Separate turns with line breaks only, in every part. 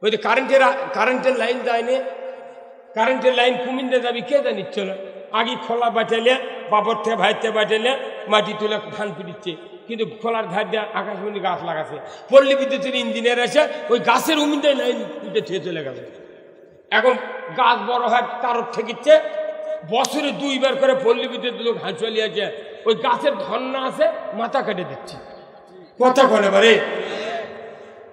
ওই যে কারেন্টের লাইন যায়নি, কারেন্টের লাইন কুমিন্দে যাবি কে জানিচ্ছিল, আগে খোলা বাঁচাইলে বাবর থেকে ভাইতে বাঁচাইলে মাটি তুলে ধান পিটিচ্ছে, কিন্তু খোলার ধার দিয়ে আকাশমণি গাছ লাগাছে। পল্লী বিদ্যুতের ইঞ্জিনিয়ার এসে ওই গাছের উমিন্দে লাইন উঠে ছুঁয়ে চলে গেছে। এখন গাছ বড় হয় তার ঠেকিচ্ছে, বছরে 2 বার করে পল্লী বিদ্যুৎ লোক হাঁচুয়ালিয়েছে, ওই গাছের ধন্না আছে মাথা কেটে দিচ্ছে। কথা বলে বারে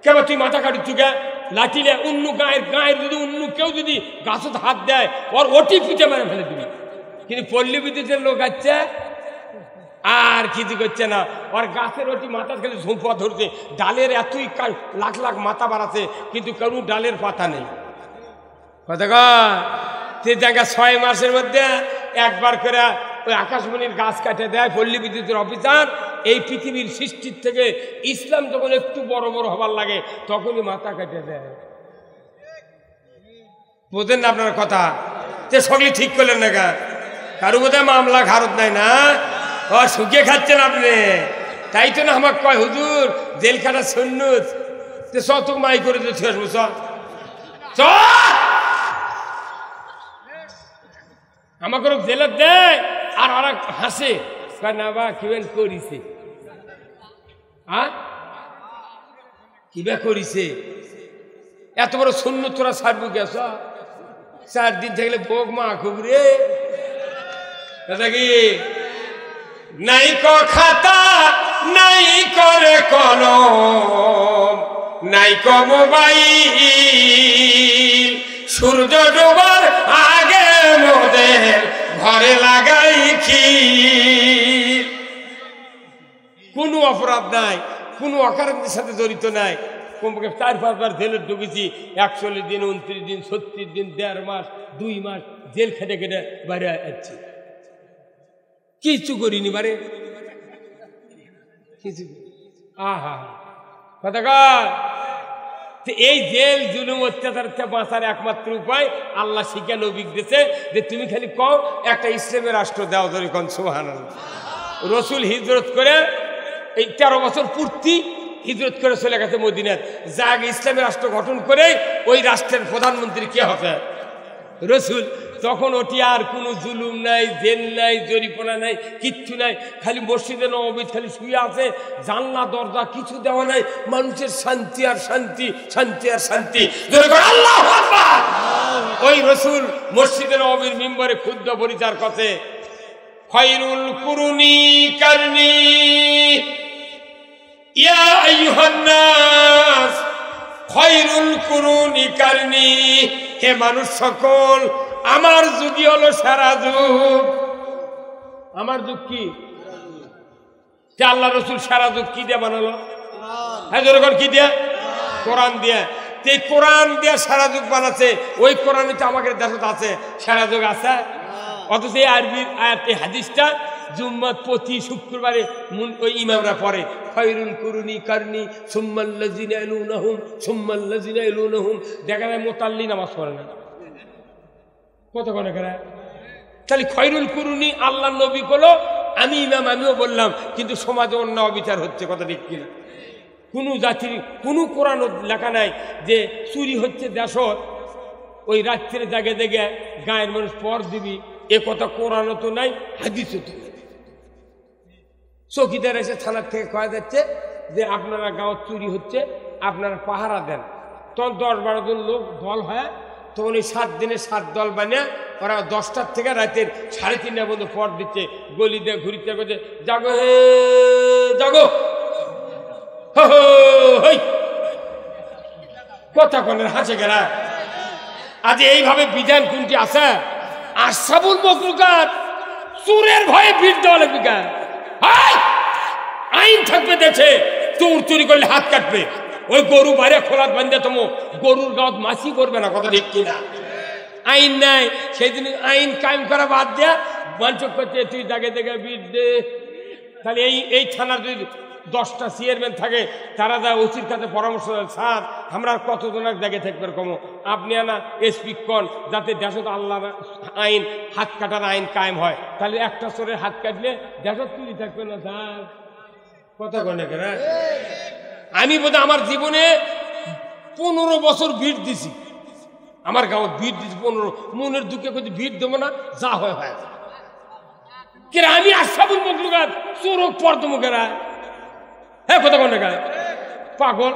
কেবা তুই মাথা কাটিচ্ছু কে লাঠিলে অন্য গায়ের যদি অন্য কেউ যদি গাছত হাত দেয় ওর ওটি পিঠে মেরে ফেলে দিবি, কিন্তু পল্লী বিদ্যুতের লোক আছে আর কিছু করছে না, ওর গাছের ওটি মাথা খেলে ঝুঁপা ধরছে, ডালের এতই লাখ লাখ মাথা বাড়াচ্ছে কিন্তু কোনো ডালের পাতা নেই। কথা কয় জায়গা 6 মাসের মধ্যে একবার করে ওই আকাশমণির গাছ কাটে দেয় পল্লী বিদ্যুতের অফিসার। এই পৃথিবীর সৃষ্টির থেকে ইসলাম যখন একটু বড় বড় হবার লাগে তখনই মাথা কেটে দেয়। বোঝেন না আপনার কথা? যে সকলে ঠিক করলেন না গা, কারো বোধহয় মামলা খারত নাই না, ও শুকিয়ে খাচ্ছেন আপনি, তাই তো না আমাকে কয় হুজুর জেলখানা সুন্নত শতক মাই করে দিতে আসবো চ আমাকে জেলে দেয় আর ওরা হাসে না বা কিবেন করিছে কিবা করিছে এত বড় শূন্য তোরা সারবো গেছ 4 দিন থাকলে ভোগ মা খুব রে কি নাই খাতা নাই করে কলম নাই মোবাইল সূর্য ডোবার আগে মোদের ঘরে লাগাই ক্ষীর। কোনো অপরাধ নাই, কোনো অকারণের সাথে জড়িত নাই। কমপক্ষে 4-5 বার জেলে ঢুকেছি, 41 দিন 29 দিন 36 দিন 1.5 মাস 2 মাস জেল খেটে খেটে বাইরে যাচ্ছি, কিছু করিনি বারে কিছু। আহা কথা কয় এই জেল জুলুম অত্যাচার থেকে বাঁচার একমাত্র উপায় আল্লাহ শিখা নবী দিয়েছে যে তুমি খালি কও একটা ইসলামের রাষ্ট্র দাও, ধরে কোন সুবহানাল্লাহ। রসুল হিজরত করে এই 13 বছর পূর্তি হিজরত করে চলে গেছে মদিনায়, যা আগে ইসলামের রাষ্ট্র গঠন করে ওই রাষ্ট্রের প্রধানমন্ত্রী কে হবে? রসুল। তখন ওটি আর কোনো জুলুম নাই, জেল নাই, জরিপনা নাই, কিচ্ছু নাই, খালি মসজিদে নববী খালি শুয়ে আছে, জানলা দরজা কিছু দেওয়া নাই, মানুষের শান্তি আর শান্তি, শান্তি আর শান্তি। আল্লাহু আকবার। ওই রসুল মসজিদে নববীর মিম্বরে ক্ষুদ্র পরিচার করছে, খায়রুল কুরুনি কারনি ইয়া আইয়ুহান নাস খায়রুল কুরুনি কারনি, হে মানুষ সকল আমার যুগই হলো সারা যুগ। আমার যুগ কি? আল্লাহ রসুল সারা যুগ কি দিয়ে বানালো? হ্যাঁ যখন কি দিয়ে? কোরআন দিয়ে। এই কোরআন দিয়ে সারা যুগ বানাচ্ছে, ওই কোরআনে তো আমাদের দেশে আছে সারা যুগ আছে। অথচ এই আরবির আয়াত হাদিসটা জুম্মাত প্রতি শুক্রবারে ওই ইমামরা পড়ে, খায়রুল কুরুনি কারনি সুম্মাল্লাযিনা ইয়ালুনাহুম সুম্মাল্লাযিনা ইয়ালুনাহুম। দেখা যায় মোতাল্লি নামাজ পড়ে না, কতক্ষণে করে? তাহলে খায়রুল কুরুনি আল্লাহ নবী বলো, আমি ইমাম আমিও বললাম, কিন্তু সমাজে অন্য অবিচার হচ্ছে, কথা ঠিক কিনা? কোনো জাতির কোনো কোরআন লেখা নাই যে চুরি হচ্ছে দেশত, ওই রাত্রে জাগে জাগে গায়ের মানুষ পর দিবি, এ কথা কোরআনও তো নাই, হাদিসও তো নাই। চৌকিদার এসে থানার থেকে কয়া যাচ্ছে যে আপনারা গাঁও চুরি হচ্ছে, আপনারা পাহারা দেন। তখন 10-12 জন লোক দল হয়, তখন ওই 7 দিনে 7 দল বানিয়ে ওরা 10টার থেকে রাতের 3:30 পর্যন্ত পর দিচ্ছে, গলি দিয়ে ঘুরিতে করছে, জাগো হে জাগো, কথা কনের হাসে গেরা। আজ এইভাবে বিধান কোনটি আছে? আশরাফুল মাখলুকাত চোরের ভয়ে ভিড় দেওয়া লাগবে কেন? আইন থাকবে দেশে, চোর চুরি করলে হাত কাটবে, ওই গরু বাইরে খোলাত বান্ধে তোমো গরুর গাঁত মাছি করবে না, কথা ঠিক কিনা? আইন নাই, সেই দিন আইন কায়েম করা বাদ দেয়া মানুষ করছে তুই জাগে জায়গা ভিড় দে। তাহলে এই থানার যদি 10টা চেয়ারম্যান থাকে, তারা যা ওসির কাছে পরামর্শ দেন, স্যার আমরা কতজনের জায়গায় থাকবে কমো, আপনি আনা এসপি কন যাতে দেশত আল্লাহ আইন হাত কাটার আইন কায়েম হয়। তাহলে একটা চোরের হাত কাটলে দেশত চুরি থাকবে না স্যার, কথা কনে করে। আমি বোধহয় আমার জীবনে 15 বছর ভিড় দিছি, আমার গাঁৱত ভিড় দিছি 15, মনের দুঃখে কইতে ভিড় দেবো না, যা হয় হয়। কে আমি আশরাফুল মখলুকাত চোরক পর্দ মুখেরা, হ্যাঁ কথা কোন গায় পাগল।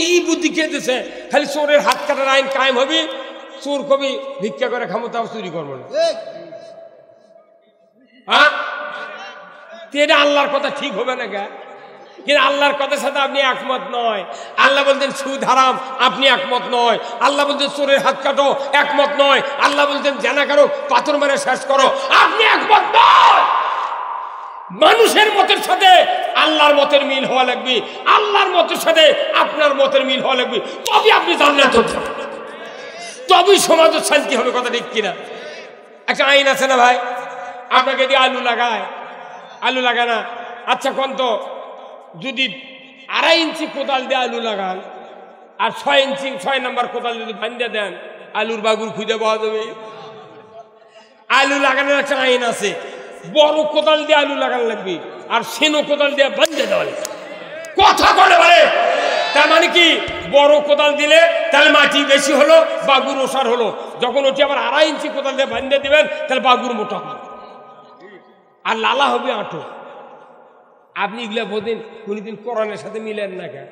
এই বুদ্ধি কে দিছে? খালি চোরের হাত কাটার আইন কায়েম হবে, চোর কবি ভিক্ষা করে খামো, তাও চুরি করবো না। হ্যাঁ, এটা আল্লাহর কথা ঠিক হবে না গা? কিন্তু আল্লাহর কথার সাথে আপনি একমত নয়। আল্লাহ বলতেন সুদ হারাম, আপনি একমত নয়। আল্লাহ বলতেন চোরের হাত কাটো, একমত নয়। আল্লাহ বলতেন জানা করো, পাথর মেরে শেষ করো, আপনি একমত নয়। মানুষের মতের সাথে আল্লাহর মতের মিল হওয়া লাগবে, আল্লাহর মতের সাথে আপনার মতের মিল হওয়া লাগবে, তবে আপনি জান্নাতে যাবেন, তবেই সমাজ শান্তি হবে। কথা ঠিক কিনা? একটা আইন আছে না ভাই, আপনাকে দিয়ে আলু লাগায়, আলু লাগায় না? আচ্ছা কোন তো যদি 2.5 ইঞ্চি কোদাল দিয়ে আলু লাগান আর 6 ইঞ্চি 6 নম্বর কোদাল যদি ভাঙিয়ে দেন, আলুর বাগুর খুঁজে পাওয়া যাবে? আলু লাগানোর একটা আইন আছে, বড় কোদাল দিয়ে আলু লাগানো লাগবে আর সেনো কোদাল দিয়ে ভাঙিয়ে দেওয়া লাগবে। কথা বলে বলে তার মানে কি? বড় কোদাল দিলে তাহলে মাটি বেশি হলো, বাগুর ওসার হলো। যখন ওটি আবার 2.5 ইঞ্চি কোদাল দিয়ে ভাঙিয়ে দেবেন, তাহলে বাগুর মোটা হবে আর লালা হবে আঁটো। আপনি এগুলা বোঝেন, কোনদিন কোরআনের সাথে মিলেন না কেন?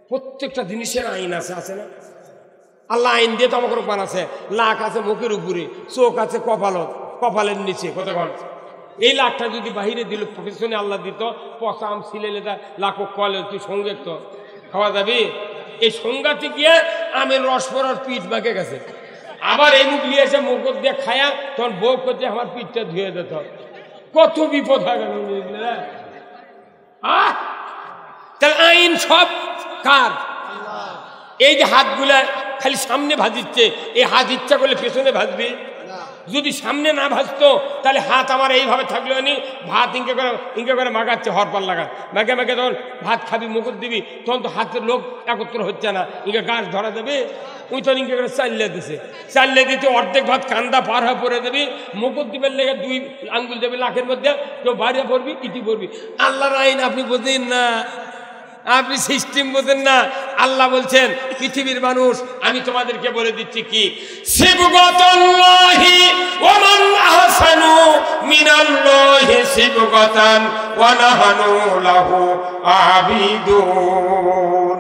প্রত্যেকটা জিনিসের আইন আছে, আছে না? আল্লাহ আইন দিয়ে তো আমাকে বানাচ্ছে। লাখ আছে মুখের উপরে, চোখ আছে কপালত, কপালের নিচে। কতক্ষণ এই লাখটা যদি বাহিরে দিল, পেছনে আল্লাহ দিত, পচা আম ছিলে লাখো কলে তুই সঙ্গে তো খাওয়া যাবি। এই সংজ্ঞাতে গিয়ে আমের রস পড়ার পিঠ বাঁকে গেছে, আবার এই মুখ নিয়ে এসে মুখ দিয়ে খায়া তখন বউ করছে আমার পিঠটা ধুয়ে দিত। কত বিপদ হয়ে গেল। তাহলে আইন সব কার? এই যে হাতগুলা খালি সামনে ভাজিচ্ছে, এই হাত ইচ্ছা করলে পেছনে ভাজবে? যদি সামনে না ভাজতো তাহলে হাত আমার এইভাবে থাকলো নি, ভাত ইঙ্কে করে মাগাচ্ছে, হরপাল লাগান মেঘে মেঘে, তখন ভাত খাবি মুকুট দিবি, তখন তো হাতের লোক একত্র হচ্ছে না, ইঙ্কে গাছ ধরা দেবে। ওই তো ইঙ্কে করে চাল্লে দিছে, চাল্লে দিতে অর্ধেক ভাত কান্দা পার হয়ে পড়ে দেবি, মুকুট দিবের লেগে 2 আঙ্গুল দেবে লাখের মধ্যে, কেউ বাড়িয়ে পড়বি, ইটি পড়বি। আল্লাহর আইন আপনি বোঝেন না, আপনি সিস্টেম বোঝেন না। আল্লাহ বলছেন পৃথিবীর মানুষ আমি তোমাদেরকে বলে দিচ্ছি কি, সিবগাতাল্লাহি ওয়া মান আহসানু মিনাল্লাহি সিবগাতান ওয়া নাহানু লাহু আবিদুন।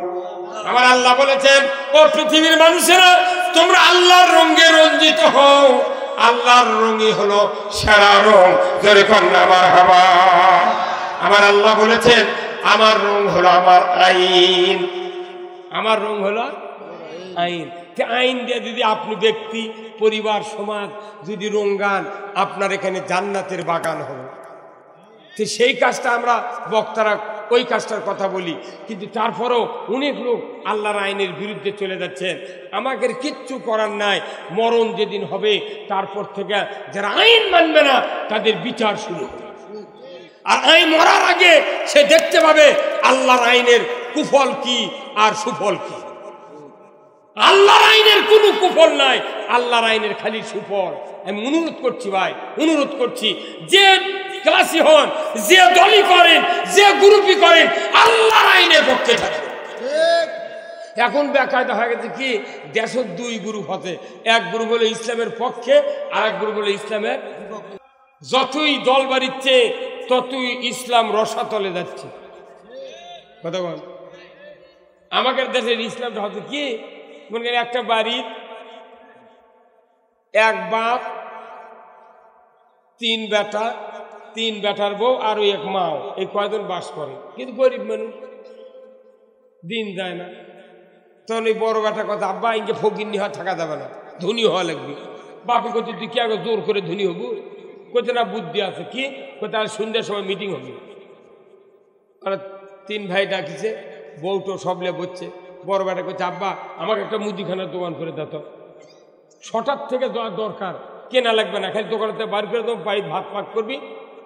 আমার আল্লাহ বলেছেন, ও পৃথিবীর মানুষেরা, তোমরা আল্লাহর রঙে রঞ্জিত হও, আল্লাহর রঙই হলো সেরা রং। জোরে কন্যা মারহাবা। আমার আল্লাহ বলেছেন আমার রং হলো আমার আইন, আমার রং হলো আইন। আইন দিয়ে যদি আপনি ব্যক্তি, পরিবার, সমাজ যদি রঙান, আপনার এখানে জান্নাতের বাগান হবে। তো সেই কাজটা আমরা বক্তারা ওই কাজটার কথা বলি, কিন্তু তারপরেও অনেক লোক আল্লাহর আইনের বিরুদ্ধে চলে যাচ্ছেন। আমাদের কিচ্ছু করার নাই, মরণ যেদিন হবে তারপর থেকে যারা আইন মানবে না তাদের বিচার শুরু হবে। আর আইন মরার আগে সে দেখতে পাবে আল্লাহর আইনের কুফল কি আর সুফল কি। আল্লাহর আইনের কোনো কুফল নাই, আল্লাহর আইনের খালি সুফল। আমি অনুরোধ করছি ভাই, অনুরোধ করছি, যে ক্লাসি হন, যে দলই করেন, যে গ্রুপই করেন, আল্লাহর আইনের পক্ষে থাকেন। এখন বেকায়দা হয়ে গেছে কি, দেশের 2 গ্রুপ হতে, এক গ্রুপ হলো ইসলামের পক্ষে, আর এক গ্রুপ হলো ইসলামের। যতই দল বাড়িচ্ছে ততই ইসলাম রসাতলে যাচ্ছে। কথা বল, আমাদের দেশের ইসলামটা হচ্ছে কি, মনে করেন একটা বাড়ির এক বাপ, 3 বেটা, 3 বেটার বউ আর ওই এক মাও, এই কয়জন বাস করে, কিন্তু গরিব মানুষ, দিন যায় না। তখন ওই বড় বেটা কথা, আব্বা ইনকে ফকিন্নি হওয়া থাকা যাবে না, ধনী হওয়া লাগবে। বাপে করছে তুই কি আগে জোর করে ধনী হবো? কোথা না বুদ্ধি আছে কি, কোথায় সন্ধ্যার সময় মিটিং হবে। আর 3 ভাই ডাকিছে, বউটো সবলে বলছে। বড় বেটা করছে, আব্বা আমাকে একটা মুদিখানার দোকান করে দিত, 6টার থেকে দেওয়ার দরকার, কেনা লাগবে না, খালি দোকানে বার করে দেবো, বাড়ি ভাত পাক করবি,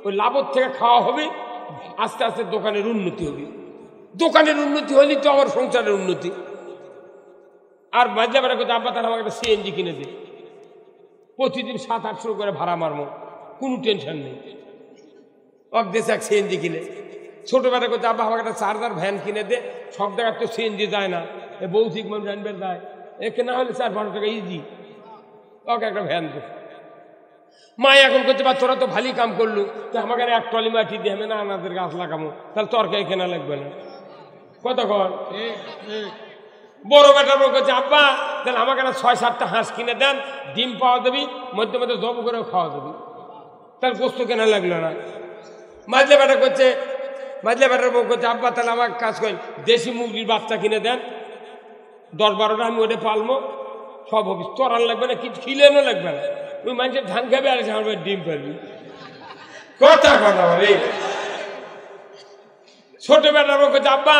ওই লাভর থেকে খাওয়া হবে, আস্তে আস্তে দোকানের উন্নতি হবে। দোকানের উন্নতি হলে তো আমার সংসারের উন্নতি। আর বাজা বেটা করছে, আব্বা তাহলে আমাকে একটা সিএনজি কিনে দে, প্রতিদিন 700-800 করে ভাড়া মারবো, কোনো টেনশন নেই। দেশে এক সিএনজি কিনে। ছোট বেটা করছে, আব্বা আমাকে একটা চার্জার ভ্যান কিনে দে, সব জায়গায় তো সিএনজি যায় না, এ ভৌতিক মানুষ আনবে যায় একে না হলে 4-5 টাকা ইজি ওকে একটা ভ্যান দে মা এখন করতে পার তোরা তো ভালোই কাম করলু তো আমাকে এক টলি মাটি দিয়ে আমি না আমাদের গাছ লাগামো তাহলে তরকারি কেনা লাগবে না কতক্ষণ বড় বেটার বউ করছে আব্বা তাহলে আমাকে না 6-7টা হাঁস কিনে দেন ডিম পাওয়া দেবি মধ্যে মধ্যে জব করেও খাওয়া দেবি তার গোস্ত কেনা লাগলো না মাঝলে বেটা করছে মাঝলে বেটার বউ করছে আব্বা তাহলে আমার কাজ করেন দেশি মুরগির বাচ্চা কিনে দেন 10-12টা আমি ওটা পালবো সব হবি তরান লাগবে না কিছু খিলেনও লাগবে না ওই মানুষের ধান খাবে আর আমার ডিম পারবি কথা রে ছোট বেটার বউ করছে আব্বা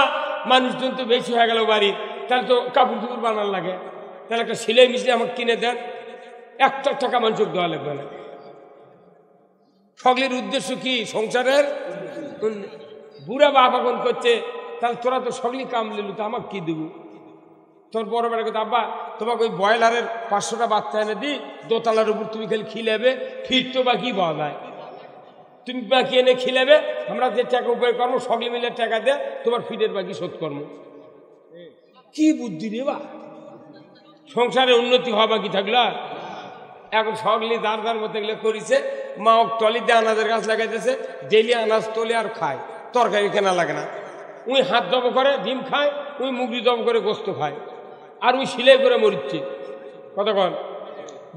মানুষজন তো বেশি হয়ে গেল বাড়ির তাহলে তো কাপড় চুপড় বানার লাগে তাহলে একটা সেলাই মিশিয়ে আমাকে কিনে দেন 1 টাকা মানুষের দেওয়া লাগবে না সকলের উদ্দেশ্য কি সংসারের বুড়া বাপ এখন করছে তাহলে তোরা তো সকলেই কাম লিলু তো আমাকে কি দেবো তোর বড় বেড়া কথা আব্বা তোমাকে ওই ব্রয়লারের 500টা বাচ্চা এনে দিই দোতলার উপর তুমি খালি খিলাবে ফির তো বাকি পাওয়া যায় তুমি বাকি এনে খিলাবে আমরা যে টাকা উপায় করবো সকলে মিলে টাকা দে তোমার ফিরের বাকি শোধ করবো কি বুদ্ধি রে বা সংসারে উন্নতি হওয়া বাকি থাকলো এখন সকলে দাঁড় দাঁড় মতো এগুলো করেছে মা টলিতে আনাজের গাছ লাগাইতেছে ডেলি আনাজ তোলে আর খায় তরকারি কেনা লাগে না উই হাত জব করে ডিম খায় উই মুগরি জব করে গোস্ত খায় আর উই সিলাই করে মরিচ্ছে কতক্ষণ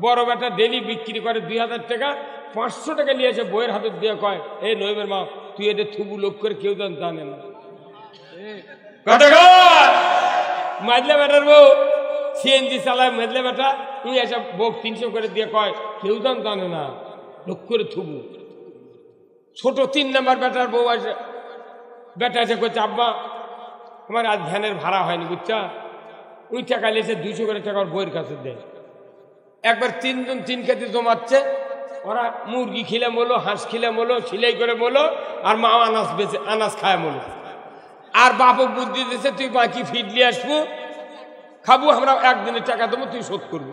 বড় বেটা ডেলি বিক্রি করে 2000 টাকা 500 টাকা নিয়ে এসে বইয়ের হাতে দিয়ে কয় এই নইবের মা তুই এটা থুবু লোক করে কেউ জানে না কতক্ষণ মাঝলে বেটার বউ সিএনজি চালায় মাঝলে বেটা উই এসে বউ 300 করে দিয়ে কয় কেউ জানে না লোক করে থুবু ছোট 3 নাম্বার বেটার বউ আসে বেটা এসে করছে আব্বা আমার আজ ভ্যানের ভাড়া হয়নি বুঝছা ওই টাকা লেছে 200 করে টাকা বইয়ের কাছে দেয় একবার 3 জন 3 কেজি জমাচ্ছে ওরা মুরগি খিলে মলো হাঁস খিলে মলো সিলাই করে মলো আর মা আনাজ বেঁচে আনাজ খায় মলো আর বাপক বুদ্ধি দিয়েছে তুই বাকি ফিডলি আসবো খাবো আমরা একদিনের টাকা দেবো তুই শোধ করবি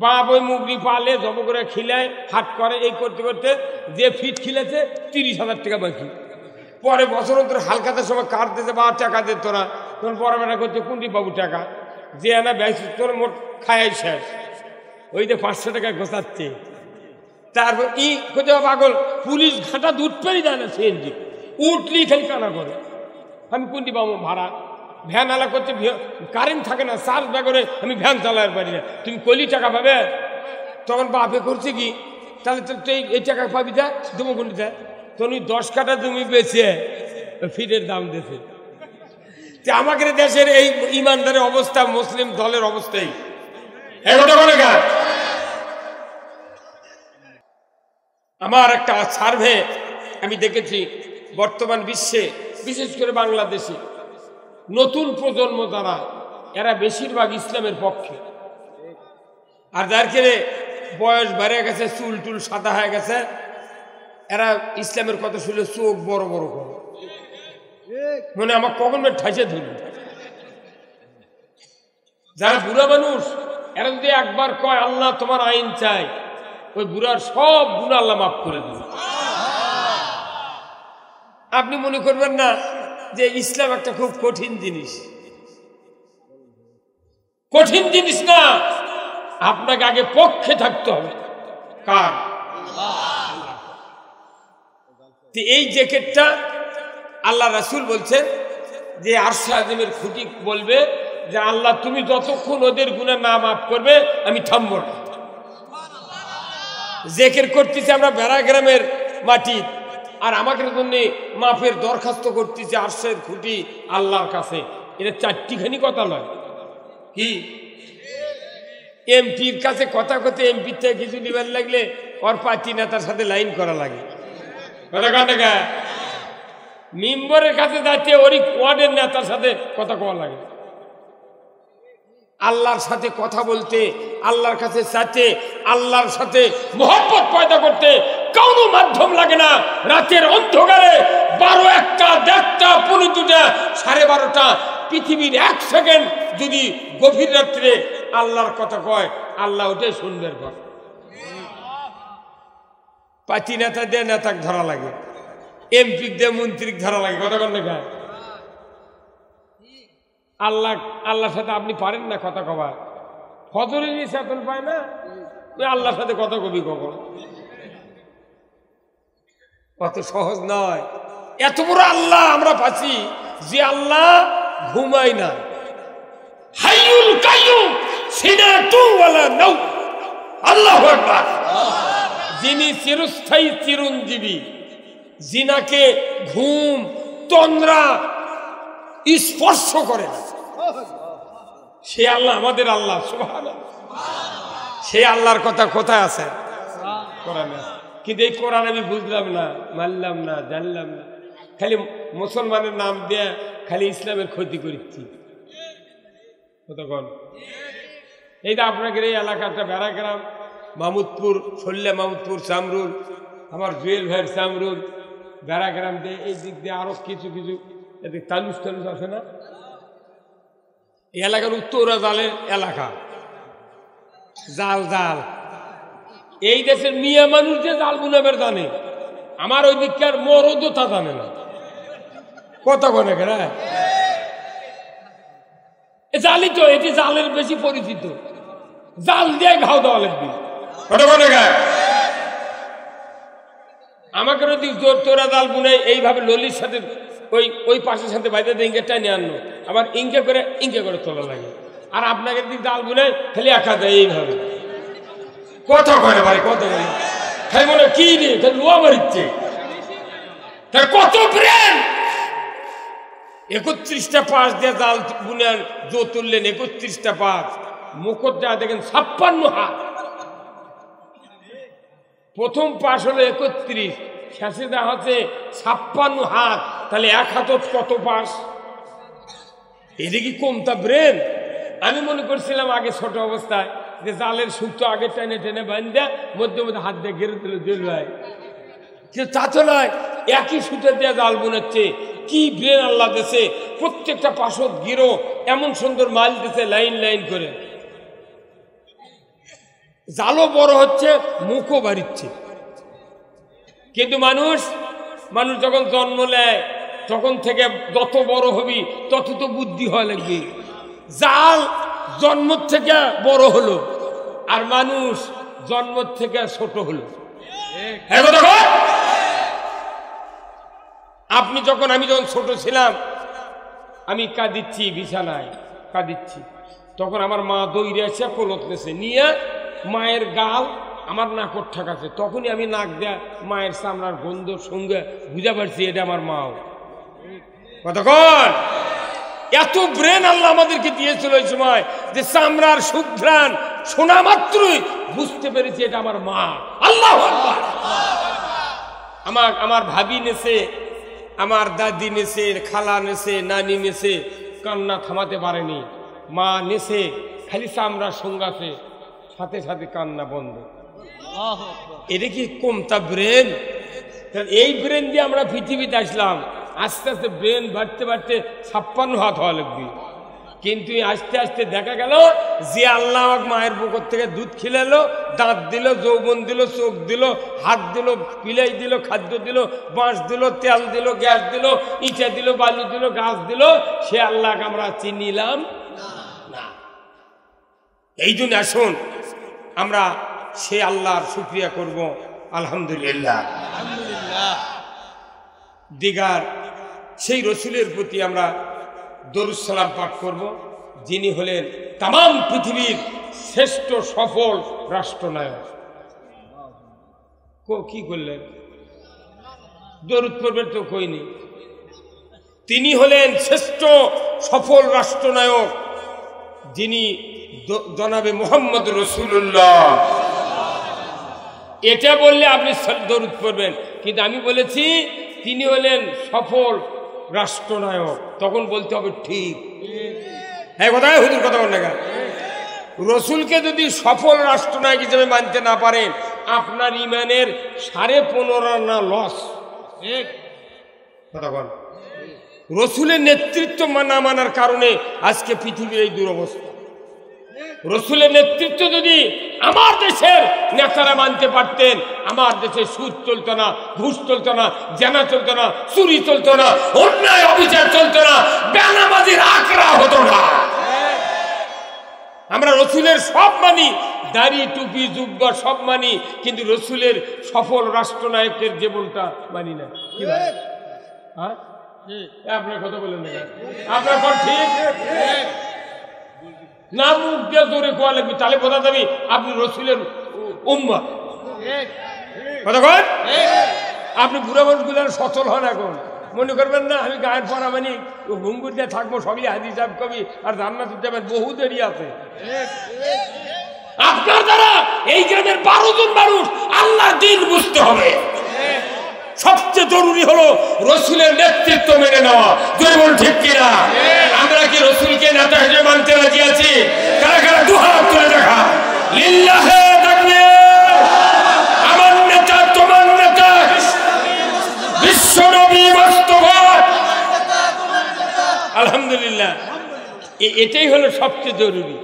বাপ ওই মুরগি পালে জব করে খিলায় হাট করে এই করতে করতে যে ফিট খিলেছে 30,000 টাকা বাকি পরে বছর অন্তর হালকাতে সময় কাট দিতে বা টাকা দে তোরা তোর বড় বেটা করছে কোনটি বাবু টাকা যে আনা ব্যয় তোর মোট খায় শেষ ওই যে 500 টাকা গোছাচ্ছে তারপর ই কোথাও পাগল পুলিশ ঘাটা দুধ পেরি যায় না সিএনজি উঠলি খালি কানা করে আমি কোনটি পাবো ভাড়া ভ্যান আলা করছে কারেন্ট থাকে না চার্জ ব্যাগরে আমি ভ্যান চালাতে পারি না তুমি কলি টাকা পাবে তখন বাপে করছে কি তাহলে তুই এই টাকা পাবি যা তুমি কোনটি দেয় তুমি 10 কাঠা জমি বেচে ফিটের দাম দিয়েছে আমাদের দেশের এই ইমানদারের অবস্থা মুসলিম দলের অবস্থাই আমার একটা সার্ভে আমি দেখেছি বর্তমান বিশ্বে বিশেষ করে বাংলাদেশে নতুন প্রজন্ম যারা এরা বেশিরভাগ ইসলামের পক্ষে আর যার ক্ষেত্রে বয়স বেড়ে গেছে চুল টুল সাদা হয়ে গেছে এরা ইসলামের কথা শুনে চোখ বড় বড় করে মনে আমার কখন ঠাইসে ধরবে যারা বুড়া মানুষ এরা যদি একবার কয় আল্লাহ তোমার আইন চাই ওই বুড়ার সব গুনাহ আল্লাহ মাফ করে দেবে আপনি মনে করবেন না যে ইসলাম একটা খুব কঠিন জিনিস না আপনাকে আগে পক্ষে থাকতে হবে কার এই জ্যাকেটটা আল্লাহ রাসূল বলছেন যে আরশে আযমের খুঁটি বলবে যে আল্লাহ তুমি যতক্ষণ ওদের গুনাহ না মাফ করবে আমি থামব না জিকির করতেছি আমরা বেড়া গ্রামের মাটি আর আমাদের জন্য মাফের দরখাস্ত করতেছি আরশের খুঁটি আল্লাহর কাছে এটা 4টিখানি কথা নয় কি এমপির কাছে কথা কথা এমপির থেকে কিছু নিবার লাগলে ওর পার্টি নেতার সাথে লাইন করা লাগে মেম্বারের কাছে যাচ্ছে ওরই ওয়ার্ডের নেতার সাথে কথা কওয়া লাগে আল্লাহর সাথে কথা বলতে আল্লাহর কাছে চাইতে আল্লাহর সাথে মহব্বত পয়দা করতে কোনো মাধ্যম লাগে না রাতের অন্ধকারে 12টা 1টা 12টা 12:30 পৃথিবীর 1 সেকেন্ড যদি গভীর রাত্রে আল্লাহর কথা কয় আল্লাহ ওটাই শুনবেন পর পার্টি নেতা দিয়ে নেতাক ধরা লাগে এমপি দিয়ে মন্ত্রী ধরা লাগে কথা কন না আল্লাহর সাথে আপনি পারেন না কথা কবা, ফজরের চেতন পায় না, তুই আল্লাহর সাথে কথা কবি কখন? কত সহজ নয়। এত বড় আল্লাহ আমরা পাচ্ছি, যে আল্লাহ ঘুমায় না, হাইয়ুল কাইয়ুম, সিনাতু ওয়ালা নাও, আল্লাহু আকবার, যিনি চিরস্থায়ী চিরঞ্জীবী, যিনাকে ঘুম তন্দ্রা স্পর্শ করে না, সে আল্লাহ আমাদের আল্লাহ। সুবহানাল্লাহ। সেই আল্লাহর কথা কোথায় আছে? কোরআনে। কিন্তু এই কোরআন আমি বুঝলাম না, মানলাম না, জানলাম না, খালি মুসলমানের নাম দিয়ে খালি ইসলামের ক্ষতি করছি। কতক্ষণ এই যে আপনাকে এই এলাকাটা বেড়াগ্রাম, মাহমুদপুর, সল্লা মাহমুদপুর, চামরুল, আমার জুয়েল ভাইয়ের চামরুল, বেড়াগ্রাম দিয়ে এই দিক দিয়ে আরো কিছু কিছু এদিক তালুস টালুস আছে না, এই এলাকার উত্তরা জালের এলাকা, জাল জাল। এই দেশের মিয়া মানুষ যে জাল বুনাবের জানে, আমার ওই দিককার মরদও তা জানে না। কত কোনে কেন জালি তো, এটি জালের বেশি পরিচিত, জাল দিয়ে ঘাও দেওয়া লাগবে। কত কোনে আমাকে যদি তোরা জাল বুনে এইভাবে ললির সাথে ওই ওই পাশের সাথে বাইরে ইঙ্কে টাইনে আনো, আবার ইঙ্কে করে তোলা লাগে। আর আপনাকে দিক জাল বুনে খালি একা দেয় এইভাবে। কত করে ভাই, কত করে খাই মনে কি রে, লোয়া মারিচ্ছে, তার কত ব্রেন। 31টা পাশ দিয়ে জাল বুনে জো তুললেন, 31টা পাশ, মুখর যা দেখেন 56 হাত। প্রথম পাশ হলো 31, শেষে দেওয়া হচ্ছে 56 হাত, তাহলে 1 হাতত কত পাশ? এটা কি কমতা ব্রেন? আমি মনে করছিলাম আগে ছোট অবস্থায় যে জালের সুতো আগে টেনে টেনে বান্ধা মধ্যে মধ্যে হাত দিয়ে ঘেরে দিল জল ভাই, তা তো নয়, একই সুতো দিয়ে জাল বুনাচ্ছে। কি ব্রেন আল্লাহ দিয়েছে, প্রত্যেকটা পাশত গিরো এমন সুন্দর মাইল দিয়েছে লাইন লাইন করে। জালও বড় হচ্ছে, মুখও বাড়িচ্ছে। কিন্তু মানুষ যখন জন্ম নেয় তখন থেকে যত বড় হবি তত তো বুদ্ধি হওয়া লাগবে। জাল জন্ম থেকে বড় হলো, আর মানুষ জন্ম থেকে ছোট হলো। আমি যখন ছোট ছিলাম, আমি কাঁদিচ্ছি, বিছানায় কাঁদিচ্ছি, তখন আমার মা দৌড়ে এসে কোলত নেছে নিয়ে মায়ের গাল আমার নাকর ঠাকাছে। তখনই আমি নাক দেয়া মায়ের চামড়ার গন্ধ সঙ্গে বুঝা পারছি এটা আমার মাও। কতক্ষণ এত ব্রেন আল্লাহ আমাদেরকে দিয়েছিল ওই সময়, যে চামড়ার সুঘ্রাণ শোনা মাত্রই বুঝতে পেরেছি এটা আমার মা। আল্লাহু আকবার। আমার ভাবি নেছে, আমার দাদি নেছে, খালা নেছে, নানি নেছে, কান্না থামাতে পারেনি। মা নেছে, খালি চামড়া সঙ্গাছে, সাথে সাথে কান্না বন্ধ। এটা কি কমতা ব্রেন? এই ব্রেন দিয়ে আমরা পৃথিবীতে আসলাম। আস্তে আস্তে ব্রেন বাড়তে বাড়তে 56 হাত হওয়া লাগবে। কিন্তু আস্তে আস্তে দেখা গেল যে আল্লাহ মায়ের বুকের থেকে দুধ খিলালো, দাঁত দিল, যৌবন দিল, চোখ দিল, হাত দিল, পিলাই দিল, খাদ্য দিল, বাঁশ দিল, তেল দিল, গ্যাস দিল, ইটা দিল, বালু দিল, গাছ দিল, সে আল্লাহকে আমরা চিনিলাম না। এই জন্য আসুন আমরা সে আল্লাহর শুকরিয়া করব। আলহামদুলিল্লাহ। দিগার সেই রসুলের প্রতি আমরা দরুদ সালাম পাঠ করব, যিনি হলেন তাম পৃথিবীর শ্রেষ্ঠ সফল রাষ্ট্রনায়ক। কি করলেন? দরুদ পড়বেন তো কইনি। তিনি হলেন শ্রেষ্ঠ সফল রাষ্ট্রনায়ক, যিনি জনাবে মুহাম্মদ রাসূলুল্লাহ। এটা বললে আপনি দরুদ পড়বেন, কিন্তু আমি বলেছি তিনি হলেন সফল রাষ্ট্রনায়ক, তখন বলতে হবে ঠিক। হ্যাঁ, কোথায় হুজুর কথা বলেন না? রসুলকে যদি সফল রাষ্ট্রনায়ক হিসেবে মানতে না পারেন, আপনার ইমানের 15.5 আনা লস। কথা বল। রসুলের নেতৃত্ব না মানার কারণে আজকে পৃথিবীর এই দুরবস্থা। রসুলের নেতৃত্ব যদি আমার দেশের নেতারা মানতে পারতেন, আমার দেশে সুদ চলতো না, ঘুষ চলতো না, জেনা চলতো না, চুরি চলতো না, অন্যায় অবিচার চলতো না, বেনামাজির আকড়া হতো না। আমরা রসুলের সব মানি, দাড়ি টুপি জুব্বা সব মানি, কিন্তু রসুলের সফল রাষ্ট্রনায়কের জীবনটা মানি না। কি ভাই? হ্যাঁ, আপনার কথা বলেন না, আপনার কথা ঠিক না। মুখ দিয়ে জোরে কোয়া লাগবে, তাহলে বোঝা যাবে আপনি রসুলের উম্মত। কথা কন, আপনি বুড়া মানুষগুলোর সচল হন। এখন মনে করবেন না আমি গায়ের পরা মানে ঘুঙ্গুর দিয়ে থাকবো, সবই হাদিস সাহেব কবি আর জান্নাতে যাবেন, বহু দেরি আছে। আপনার দ্বারা এই গ্রামের 12 জন মানুষ আল্লাহর দ্বীন বুঝতে হবে। সবচেয়ে জরুরি হলো রসুলের নেতৃত্ব মেনে নেওয়া। জয় ঠিক কিনা? আমরা কি রসুলকে নেতা হিসেবে মানতে রাজি আছি? কারা কারা দুহাত তুলে দেখা। লিল্লাহে তাকবীর। আমার নেতা তোমার নেতা, বিশ্ব নবী বাস্তবায়ন। আলহামদুলিল্লাহ, এটাই হলো সবচেয়ে জরুরি,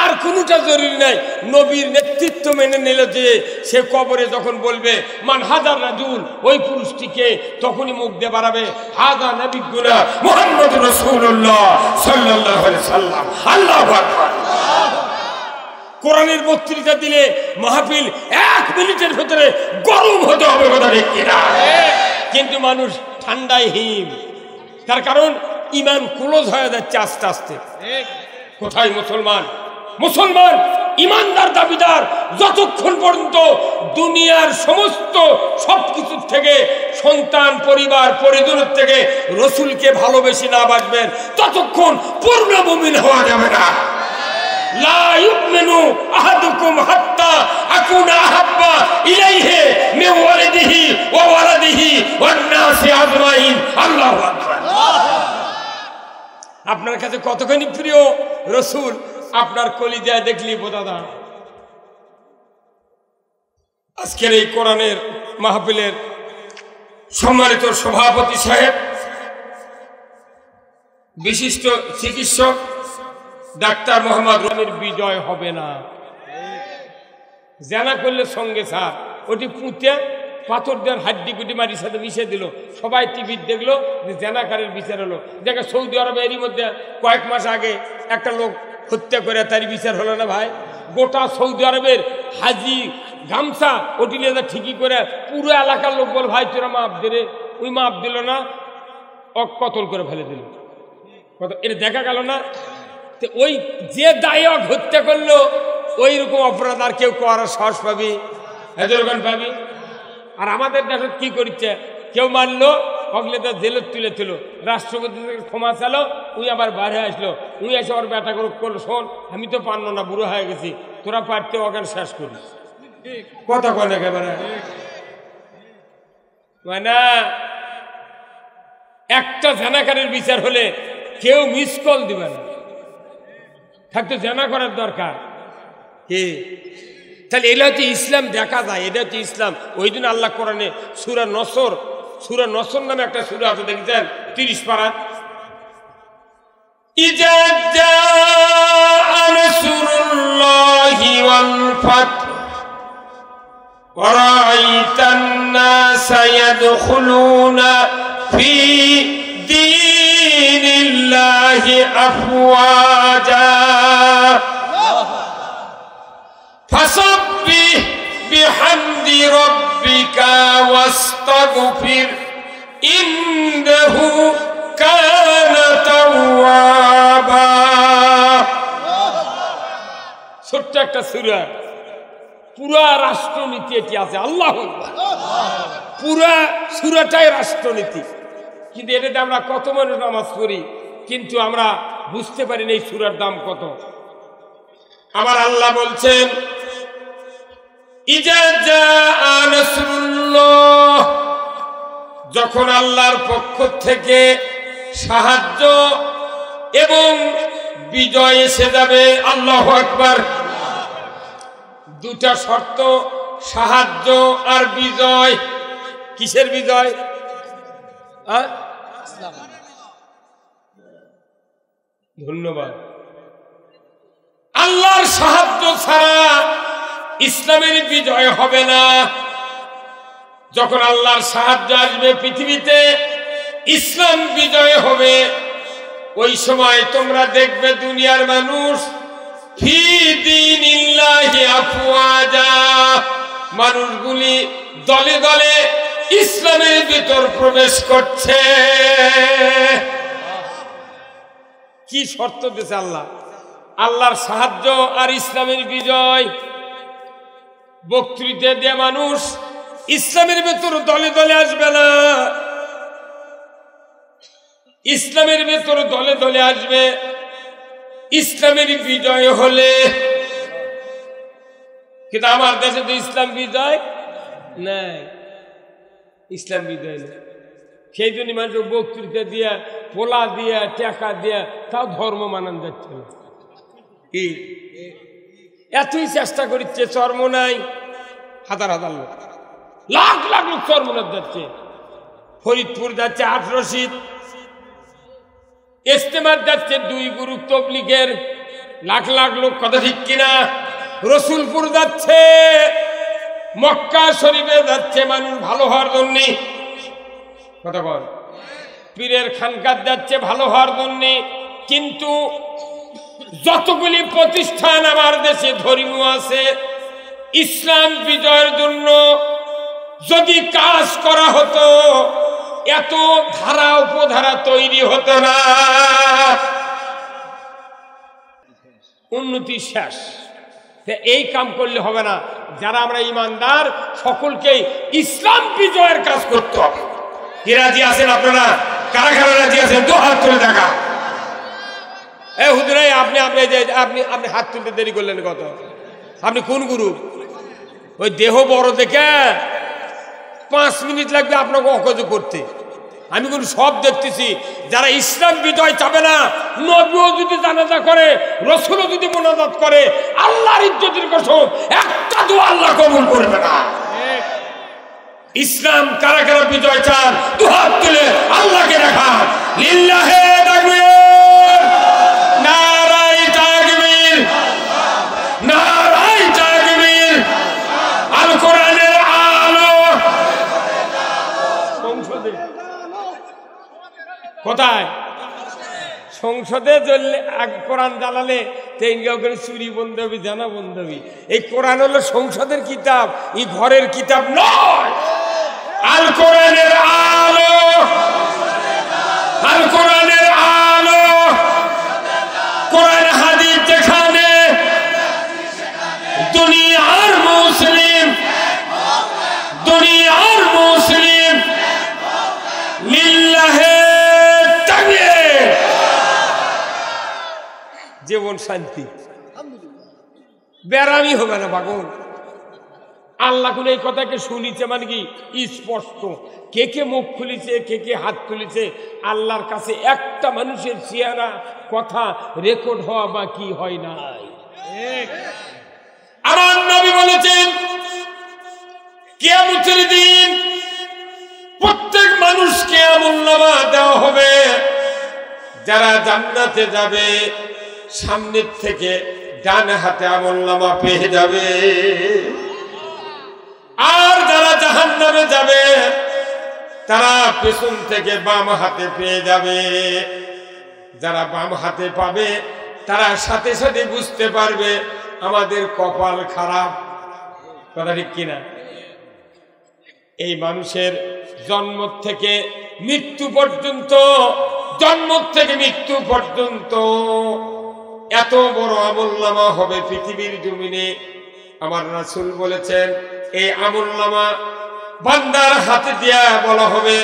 আর কোনটা জরুরি নাই। নবীর নেতৃত্ব মেনে নিল যে সে কবরে যখন বলবে মান হাজার রাজুল, ওই পুরুষটিকে তখনই মুখ দিয়ে বাড়াবে হাজা নবিয়্যুনা মুহাম্মদুর রাসূলুল্লাহ সাল্লাল্লাহু আলাইহি সাল্লাম। আল্লাহু আকবার। কোরআনের বক্তৃতা দিলে মাহফিল 1 মিনিটের ভিতরে গরম হতে হবে, কথা ঠিক কিনা? কিন্তু মানুষ ঠান্ডায় হিম, তার কারণ ঈমান ক্লোজ হয়ে যাচ্ছে আস্তে আস্তে। কোথায় মুসলমান? মুসলমান ইমানদার দাবিদার যতক্ষণ পর্যন্ত দুনিয়ার সমস্ত সবকিছু থেকে, সন্তান পরিবার পরিজনের থেকে রসুলকে ভালোবেসে না বাঁচবেন, ততক্ষণ পূর্ণ মুমিন হওয়া যাবে না। লা ইউমিনু আহাদুকুম হাত্তা আকুনা আহাব্বা ইলাইহি মিন ওয়ালিদিহি ওয়া ওয়ালাদিহি ওয়ান নাসি আজমাইন। আল্লাহু আকবার। আপনার কাছে কতখানি প্রিয় রসুল আপনার কলিজায় দেখলি বোঝা যায়। আজকের এই কোরআনের মাহফিলের সম্মানিত সভাপতি সাহেব, বিশিষ্ট চিকিৎসক ডাক্তার মোহাম্মদ রমির বিজয় হবে না। জানা করলে সঙ্গে স্যার ওটি পুঁতে পাথর দেওয়ার হাড্ডি গুটি মাটির সাথে মিশে দিল, সবাই টিভি দেখলো যে জেনাকারের বিচার হলো। দেখে সৌদি আরবে এরই মধ্যে কয়েক মাস আগে একটা লোক হত্যা করে, তার বিচার হলো না ভাই। গোটা সৌদি আরবের হাজি গামছা ওটি নিয়ে ঠিকই করে পুরো এলাকার লোক বল ভাই তোরা মাপ দে রে, ওই মাপ দিল না, কতল করে ফেলে দিল। এটা দেখা গেল না? ওই যে দায়ক হত্যা করলো ওই রকম অপরাধ আর কেউ করার সাহস পাবি? হেজরগান পাবি? আর আমাদের দেশে কি করছে, কেউ মারলো অগলে তো জেলে তুলে ছিল, রাষ্ট্রপতি ক্ষমা চালো, উই আবার বাইরে আসলো, উই এসে ওর ব্যাটা করলো, শোন আমি তো পারলো না, বুড়ো হয়ে গেছি, তোরা পারতে অজ্ঞান শেষ করিস। কথা কন একেবারে না। একটা জেনাকারের বিচার হলে কেউ মিস কল দিবে না, থাকতো জেনা করার দরকার কি? তাহলে এটা হচ্ছে ইসলাম, দেখা যায় এটা হচ্ছে ইসলাম। ওই দিন আল্লাহ কোরআনে সূরা নসর নামে একটা সূরা আছে, দেখছেন 30 পারা। ইজা জাআ নাসরুল্লাহি ওয়াল ফাতহ ওয়া রাআইতান নাসা ইয়াদখুলুনা ফি দীনিল্লাহি আফওয়াজা ফাসাব্বিহ বিহামদি রাব্বিকা ওয়াস্তাগফির ইন্নাহু কানা তাওয়াবা। ছোট্ট একটা সূরা, পুরা রাষ্ট্রনীতি এটি আছে। আল্লাহু আকবার। পুরা সূরাটাই রাষ্ট্রনীতি, কিন্তু এটাতে আমরা কত মানুষ নামাজ পড়ি, কিন্তু আমরা বুঝতে পারি না এই সূরার দাম কত। আমার আল্লাহ বলছেন ইজা জাআ নাসরুল্লাহ, যখন আল্লাহর পক্ষ থেকে সাহায্য এবং বিজয় এসে যাবে। আল্লাহু আকবার। দুটা শর্ত, সাহায্য আর বিজয়। কিসের বিজয়? ধন্যবাদ। ছাড়া ইসলামের বিজয় হবে না। যখন আল্লাহর সাহায্য আসবে পৃথিবীতে, ইসলাম বিজয় হবে। ওই সময় তোমরা দেখবে দুনিয়ার মানুষ ফি দীনিল্লাহি আফওয়াজা, মানুষগুলি দলে দলে ইসলামের ভিতর প্রবেশ করছে। কি শর্ত দিয়েছে আল্লাহ? আল্লাহর সাহায্য আর ইসলামের বিজয়। বক্তৃতা দিয়ে মানুষ ইসলামের ভেতর দলে দলে আসবে না, ইসলামের ভেতর দলে দলে আসবে ইসলামের বিজয় হলে। কিন্তু আমার দেশে তো ইসলাম বিজয় নাই, ইসলাম বিজয় নেই। সেই জন্য মানুষ বক্তৃতা দিয়া, পোলা দিয়া, টাকা দিয়া, তাও ধর্ম মানান যাচ্ছে না। কি এতই চেষ্টা করছে, চর্ম নাই, হাজার হাজার লোক, লাখ লাখ লোক চর্মনাথ যাচ্ছে, ফরিদপুর যাচ্ছে 8 রশিদ, ইস্তেমার যাচ্ছে 2 গ্রুপ তবলিগের, লাখ লাখ লোক, কথা ঠিক কিনা? রসুলপুর যাচ্ছে, মক্কা শরীফে যাচ্ছে মানুষ ভালো হওয়ার জন্য, কথা বল, পীরের খানকাত যাচ্ছে ভালো হওয়ার জন্য। কিন্তু যতগুলি প্রতিষ্ঠান আমার দেশে ধর্মীয় আছে, ইসলাম বিজয়ের জন্য যদি কাজ করা হতো, এত ধারা উপধারা তৈরি হতো না, উন্নতি শেষ। এই কাম করলে হবে না। যারা আমরা ইমানদার, সকলকে ইসলাম বিজয়ের কাজ করতে হবে। কি রাজি আছেন আপনারা? কারা কারা রাজি আছেন? 2 হাত তুলে দেখা। হুজুর, আপনি আপনি আপনি হাত তুলতে দেরি করলেন কত? আপনি কোন গ্রুপ? ওই দেহ বড় দেখে 5 মিনিট লাগবে আপনাকে অকজ করতে। আমি কোন সব দেখতেছি, যারা ইসলাম বিজয় চাবে না, নবীও যদি জানাজা করে, রসুলও যদি মোনাজাত করে, আল্লাহর ইজ্জতের কসম একটা দোয়া আল্লাহ কবুল করবে না। ইসলাম কারা কারা বিজয় চান? 2 হাত তুলে আল্লাহকে দেখা। লিল্লাহে তাকবীর, নারায়ে তাকবীর, নারায়ে তাকবীর। আল কোরআনের আলো সংসদে, কোথায়? সংসদে জ্বললে, কোরআন জ্বালালে ওখানে চুরি বন্ধ হবে, জানা বন্ধ হবে। এই কোরআন হলো সংসদের কিতাব, এই ঘরের কিতাব নয়। আল কোরআনের আলো, আল কোরআনের আলো, কোরআন হাদিস যেখানে, দুনিয়ার মুসলিম, দুনিয়ার মুসলিম লিল্লাহে তাকবীর। জীবন শান্তি, বেরামি হবে না পাগল। আল্লাহ কোন এই কথাকে শুনিছে, মানে কি স্পষ্ট। কে কে মুখ খুলিছে, কে কে হাত তুলেছে, আল্লাহর কাছে একটা মানুষের চেহারা কথা রেকর্ড হওয়া বা কি হয় নাই। আমার নবী বলেছেন, কিয়ামতের দিন প্রত্যেক মানুষকে আমলনামা দেওয়া হবে। যারা জান্নাতে যাবে, সামনের থেকে ডান হাতে আমলনামা পেয়ে যাবে, আর যারা জাহান্নামে যাবে, তারা পেছন থেকে বাম হাতে পেয়ে যাবে। যারা বাম হাতে পাবে, তারা সাথে সাথে বুঝতে পারবে আমাদের কপাল খারাপ, কথা ঠিক কিনা? এই মানুষের জন্ম থেকে মৃত্যু পর্যন্ত, জন্ম থেকে মৃত্যু পর্যন্ত এত বড় আমলনামা হবে পৃথিবীর জমিনে। আমার রাসূল বলেছেন, এই আমলনামা বান্দার হাতে দিয়া বলা হবে,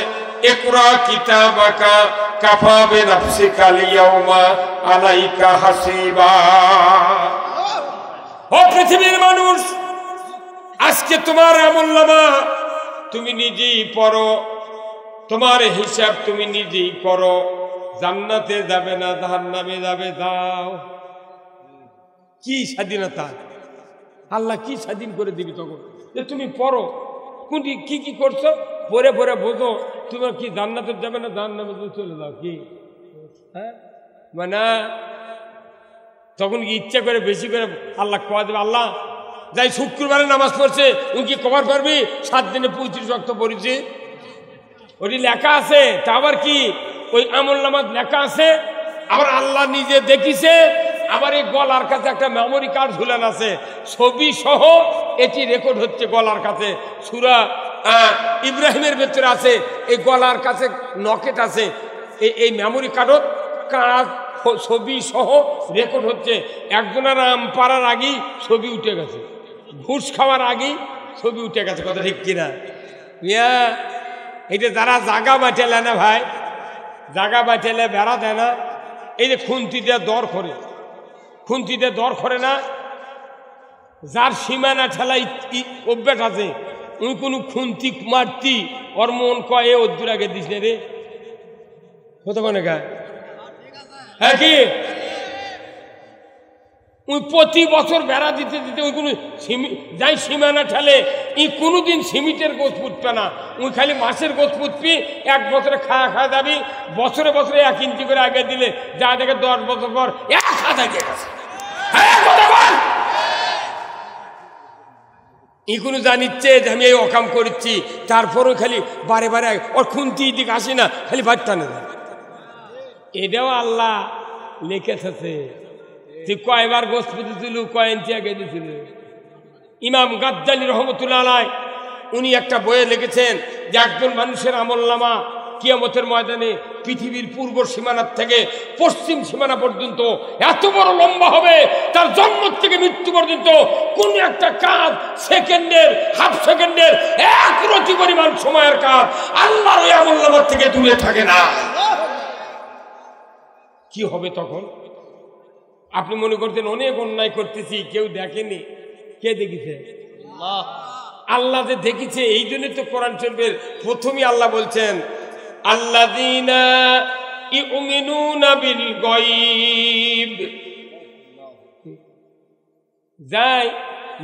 ইকরা কিতাবাকা কাফা বিনাফসিকা আল-ইয়াওমা আলাইকা হাসিবা। ও পৃথিবীর মানুষ, আজকে তোমার আমলনামা তুমি নিজেই পড়ো, তোমার হিসাব তুমি নিজেই করো। জান্নাতে যাবে না জাহান্নামে যাবে, যাও। কি স্বাধীনতা! আল্লাহ কি স্বাধীন করে দিবি তখন, যে তুমি পড়ো, কোনটি কি কি করছো, পরে পরে বোঝো তোমার কি জান্নাতে যাবে না জাহান্নামে চলে যাও। কি হ্যাঁ মানে তখন কি ইচ্ছা করে বেশি করে আল্লাহ কয়া দেবে, আল্লাহ যাই শুক্রবারে নামাজ পড়ছে উনি কি কবার পারবি 7 দিনে 35 ওয়াক্ত পড়েছি? ওটি লেখা আছে। তা আবার কি ওই আমল নামাজ লেখা আছে, আবার আল্লাহ নিজে দেখিছে। আবার এই গলার কাছে একটা মেমোরি কার্ড ঝুলান আছে, ছবি সহ এটি রেকর্ড হচ্ছে গলার কাছে। সূরা ইব্রাহিমের ভেতরে আছে, এই গলার কাছে নকেট আছে, এই মেমোরি কার্ডত কাজ ছবি সহ রেকর্ড হচ্ছে। একজনের আম পাড়ার আগেই ছবি উঠে গেছে, ঘুষ খাওয়ার আগেই ছবি উঠে গেছে। কথা ঠিক কিনা? এইটা যারা জাগা বাঁচালে না ভাই, জাগা বাঁচালে বেড়া দেয় না, এই যে খুন্তিতে দর করে, খুন্তিতে দর করে না, যার সীমানা ঠেলাই অভ্যাস আছে, উনি কোনো খুন্তি মারতি ওর মন কয় এ অদ্দুর আগে দিস না রে, কত মানে গায়। হ্যাঁ কি ওই প্রতি বছর বেড়া দিতে দিতে ওই কোনো যাই সীমানা ঠেলে ই কোনোদিন সিমিটের গোছ ফুটবে না, ওই খালি মাছের গোছ ফুটবি। 1 বছরে খাওয়া যাবি, বছরে বছরে 1 ইঞ্চি করে আগে দিলে যা দেখে 10 বছর পর 1 হাতে গেছে। ই কোনো জানিচ্ছে যে আমি এই অকাম করছি, তারপরও খালি বারে বারে ওর খুন্তি দিকে আসি না, খালি ভাত টানে দেয়। এটাও আল্লাহ লিখেছে। তুই কয়বার গোস্ত দিছিল, কয় ইঞ্চি আগে দিছিল। ইমাম গাজ্জালী রহমতুল্লাহ আলাইহি উনি একটা বইয়ে লিখেছেন যে একজন মানুষের আমলনামা কিয়ামতের ময়দানে পৃথিবীর পূর্ব সীমানার থেকে পশ্চিম সীমানা পর্যন্ত এত বড় লম্বা হবে, তার জন্ম থেকে মৃত্যু পর্যন্ত কোন একটা কাজ সেকেন্ডের, হাফ সেকেন্ডের 1 রতি পরিমাণ সময়ের কাজ আল্লাহর ওই আমলনামার থেকে দূরে থাকে না। কি হবে তখন? আপনি মনে করতেন অনেক অন্যায় করতেছি, কেউ দেখেনি। কে দেখেছে? আল্লাহ যে দেখেছে। এই জন্য তো কোরআন শরীফের প্রথমেই আল্লাহ বলছেন আল্লাযীনা ইউমিনুনা বিল গায়ব। যাই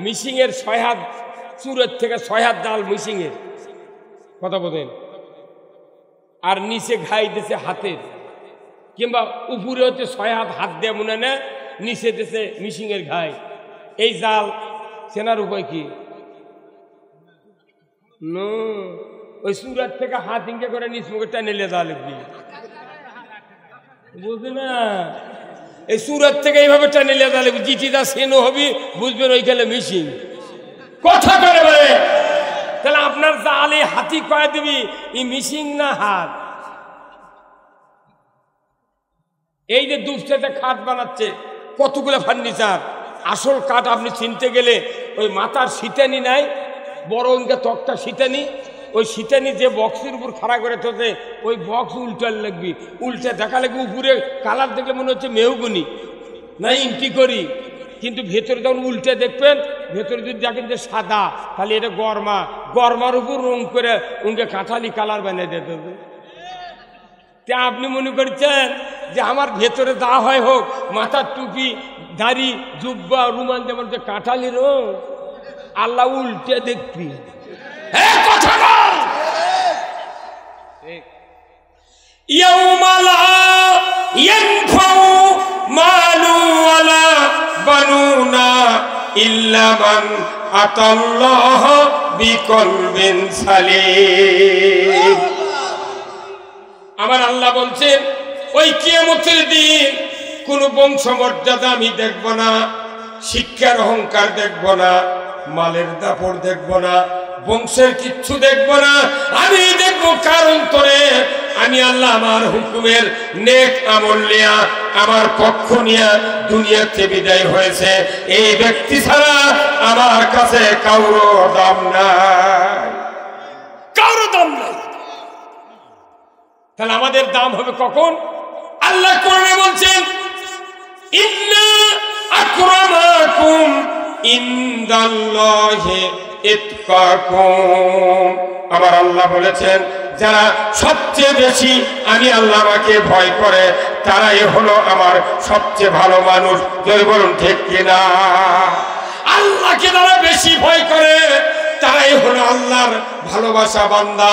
মিশিং এর 6 হাত চুরের থেকে 6 হাত জাল মিশিং এর কথা বলেন, আর নিচে ঘাই দিছে হাতের, কিংবা উপরে হচ্ছে 6 হাত হাত দিয়ে মনে না, নিচে দিছে মিশিং এর ঘাই। এই জাল চেনার উপায় কি? ওই সুরাত থেকে হাত ইঙ্গে করে নিচ মুখে টেনে দেওয়া লিখবি, বুঝলি না? এই সুরাত থেকে এইভাবে টেনে দেওয়া লিখবি, জিটি যা সেনো হবি বুঝবেন ওইখানে মিশিং কথা করে বলে। তাহলে আপনার জালে হাতি কয়ে দিবি ই মিশিং না হাত। এই যে দুপচাতে খাট বানাচ্ছে, কতগুলো ফার্নিচার, আসল কাঠ আপনি চিনতে গেলে ওই মাথার সিটানি নাই, বড় ইনকা তক্তা সিটানি, ওই সিটানি যে বক্সের উপর খাড়া করে থাকে ওই বক্স উল্টার লাগবি, উল্টে দেখা লাগবে উপরে কালার দেখলে মনে হচ্ছে মেহগুনি না ইনকি করি, কিন্তু ভেতরে যখন উল্টে দেখবেন, ভেতরে যদি দেখেন যে সাদা, তাহলে এটা গরমা, গরমার উপর রং করে উনকে কাঁঠালি কালার বানিয়ে দিতে হবে। আপনি মনে করছেন যে আমার ভেতরে যা হয় হোক, মাথার টুপি, দাড়ি, জুব্বা, রুমাল যেমন যে কাঁঠালি রং, আল্লাহ উল্টে দেখবি। ইয়াউমা লা ইয়ানফাউ মালু ওয়ালা বানুনা ইল্লা মান আতাল্লাহ বিকলবিন সালিম। আমার আল্লাহ বলছেন ওই কিয়ামতের দিন কোন বংশমর্যাদা আমি দেখব না, শিক্ষার অহংকার দেখব না, মালের দাপড় দেখব না, বংশের কিচ্ছু দেখব না। আমি দেখব কার অন্তরে আমি আল্লাহ আমার হুকুমের নেক আমল নিয়া, আমার পক্ষ নিয়া দুনিয়াতে বিদায় হয়েছে, এই ব্যক্তি ছাড়া আমার কাছে কারো দাম নাই, কারো দাম নাই। তাহলে আমাদের দাম হবে কখন? আল্লাহ কোরআনে বলছেন ইন্না আকরামাকুম ইনদাল্লাহি ইতকাকুম। আমার আল্লাহ বলেছেন যারা সবচেয়ে বেশি আমি আল্লাহ আমাকে ভয় করে তারাই হলো আমার সবচেয়ে ভালো মানুষ। যদি বলুন ঠিক কিনা? আল্লাহকে যারা বেশি ভয় করে তারাই হলো আল্লাহর ভালোবাসা বান্দা।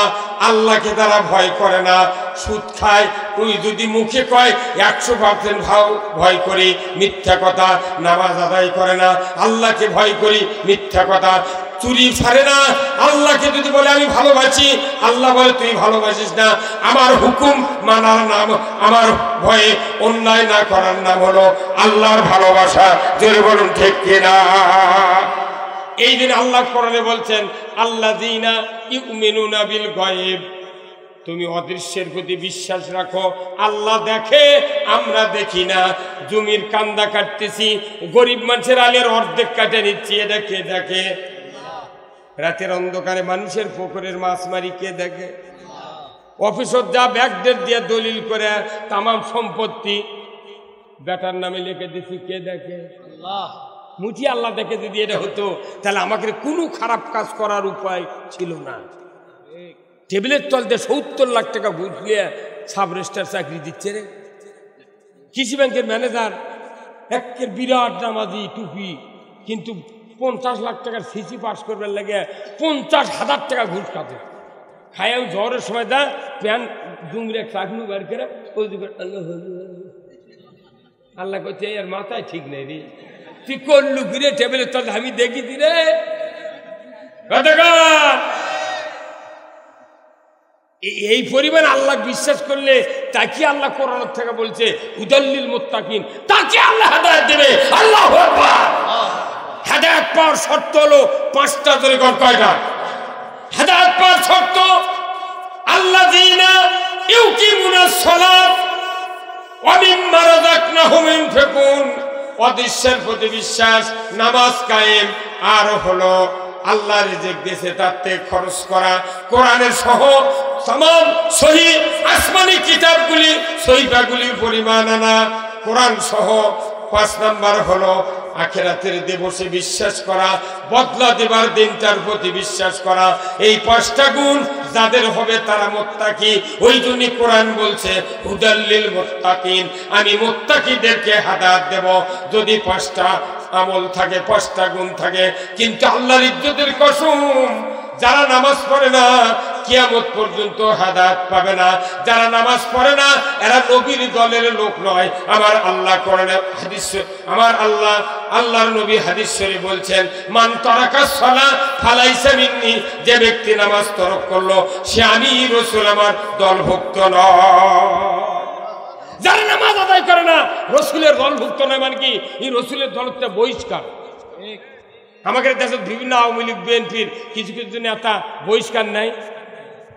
আল্লাহকে তারা ভয় করে না, সুদ খায়, তুই যদি মুখে কয় 100% ভয় করি, মিথ্যা কথা। নামাজ আদায় করে না, আল্লাহকে ভয় করি, মিথ্যা কথা। চুরি ছাড়ে না, আল্লাহকে যদি বলে আমি ভালোবাসি, আল্লাহ বলে তুই ভালোবাসিস না। আমার হুকুম মানার নাম, আমার ভয়ে অন্যায় না করার নাম হলো আল্লাহর ভালোবাসা। জোরে বলুন ঠিক কিনা? এই দিন আল্লাহ কোরআনে বলছেন আল্লাযীনা ইউমিনুনা বিল গায়ব, তুমি অদৃশ্যের প্রতি বিশ্বাস রাখো। আল্লাহ দেখে, আমরা দেখি না। জমির কান্দা কাটতেছি, গরিব মানুষের আলের অর্ধেক কাটে নিচ্ছি, এটা কে দেখে? রাতের অন্ধকারে মানুষের পুকুরের মাছ মারি, কে দেখে? অফিসত যা ব্যাগদের দিয়ে দলিল করে তাম সম্পত্তি বেটার নামে লিখে দিছি, কে দেখে? আল্লাহ। মুঠি আল্লাহ দেখে। যদি এটা হতো তাহলে আমাকে কোনো খারাপ কাজ করার উপায় ছিল না। টেবিলের তলতে 70 লাখ টাকা ঘুষ দিয়ে সাব রেজিস্ট্রার চাকরি দিচ্ছে রে। কৃষি ব্যাংকের ম্যানেজার, একের বিরাট নামাজি, টুপি, কিন্তু 50 লাখ টাকার সিসি পাস করবার লাগে 50,000 টাকা ঘুষ খাতে খায়। জ্বরের সময় দা প্যান ডুংরে চাকরি বার করে ওই দিকে আল্লাহ করছে এর মাথায় ঠিক নেই রে, তুই করলু ঘিরে টেবিলের তলে আমি দেখি দিরে। এই পরিমাণ আল্লাহ বিশ্বাস করলে তাকে আল্লাহ কোরআন থেকে বলছে হুদাল্লিল মুত্তাকিন, তাকে আল্লাহ হেদায়েত দেবে। আল্লাহু আকবার। হেদায়েত পাওয়ার শর্ত হলো 5টা। ধরে কয়টা? হেদায়েত পাওয়ার শর্ত আল্লাযীনা ইউকিমুনাস সালাত ওয়া মিম্মা রাযাকনাহুম ইউনফিকুন, অদৃশ্যের প্রতি বিশ্বাস, নামাজ কায়েম, আর হলো আল্লাহ রিজিক দিয়েছে তাতে খরচ করা। কোরআনের সহ तमाम সহি আসমানি কিতাবগুলি সহিফাগুলির পরিমাণ আনা, কোরআন সহ। 5 নাম্বার হলো আখিরাতের দিবসে বিশ্বাস করা, বদলা দেবার দিনটার প্রতি বিশ্বাস করা। এই 5টা গুণ যাদের হবে তারা মুত্তাকি। ওই জন্য কোরআন বলছে হুদাল্লিল মুত্তাকিন, আমি মুত্তাকিদেরকে হেদায়েত দেব যদি 5টা আমল থাকে, 5টা গুণ থাকে। কিন্তু আল্লাহর ইজ্জতের কসম, যারা নামাজ পড়ে না কিয়ামত পর্যন্ত হেদায়েত পাবে না। যারা নামাজ পড়ে না এরা নবীর দলের লোক নয়। আমার আল্লাহ কোরআনে হাদিস, আমার আল্লাহর নবী হাদিস শরীফ বলছেন মান তারাকাস সালাহ ফালাইসা মিন্নি, যে ব্যক্তি নামাজ তরক করলো সে আমি রাসূল আমার দলভুক্ত নয়। যারা নামাজ আদায় করে না রাসূলের দলভুক্ত নয়। মানে কি? এই রাসূলের দলটা বহিষ্কার। আমাদের দেশের বিভিন্ন আওয়ামী লীগ, বিএনপির কিছু কিছু নেতা বহিষ্কার নাই,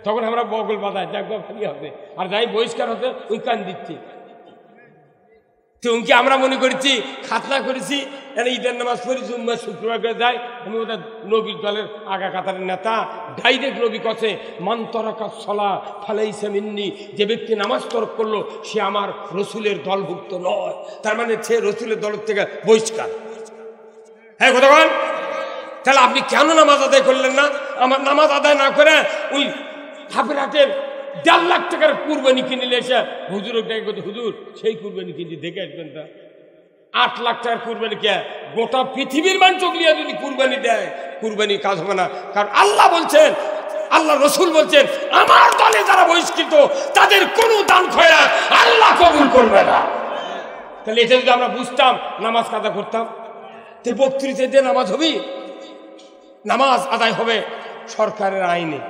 তখন আমরা বগল বাঁধাই দেখবো ভালো হবে, আর যাই বহিষ্কার হতে ওই কান দিচ্ছি। তুমি কি আমরা মনে করেছি খাতনা করেছি, ঈদের নামাজ পড়ি, জুম্মার শুক্রবার করে যাই, আমি ওদের নবীর দলের আগা কাতারের নেতা। ডাইরেক্ট নবী কথা মান তারাকাস সালাহ ফালাইসা মিন্নি, যে ব্যক্তি নামাজ তরক করলো সে আমার রাসূলের দলভুক্ত নয়। তার মানে সে রাসূলের দল থেকে বহিষ্কার। হ্যাঁ কথা বল। তাহলে আপনি কেন নামাজ আদায় করলেন না? আমার নামাজ আদায় না করে ওই হাফের হাটের 1.5 লাখ টাকার কুরবানি কিনে এসে হুজুর হুজুর সেই কুরবানি কিনতে দেখে আসবেন তা 8 লাখ টাকার কুরবানি কে গোটা পৃথিবীর মানুষ চকলিয়া যদি কুরবানি দেয়, কুরবানি কাজ হবে না। কারণ আল্লাহ বলছেন, আল্লাহ রসুল বলছেন আমার দলে যারা বহিষ্কৃত তাদের কোনো দান খয়রাত আল্লাহ কবুল করবে না। তাহলে এটা যদি আমরা বুঝতাম নামাজ কাজা করতাম। তো বক্তৃতা দিয়ে নামাজ হবে? নামাজ আদায় হবে সরকারের আইনে।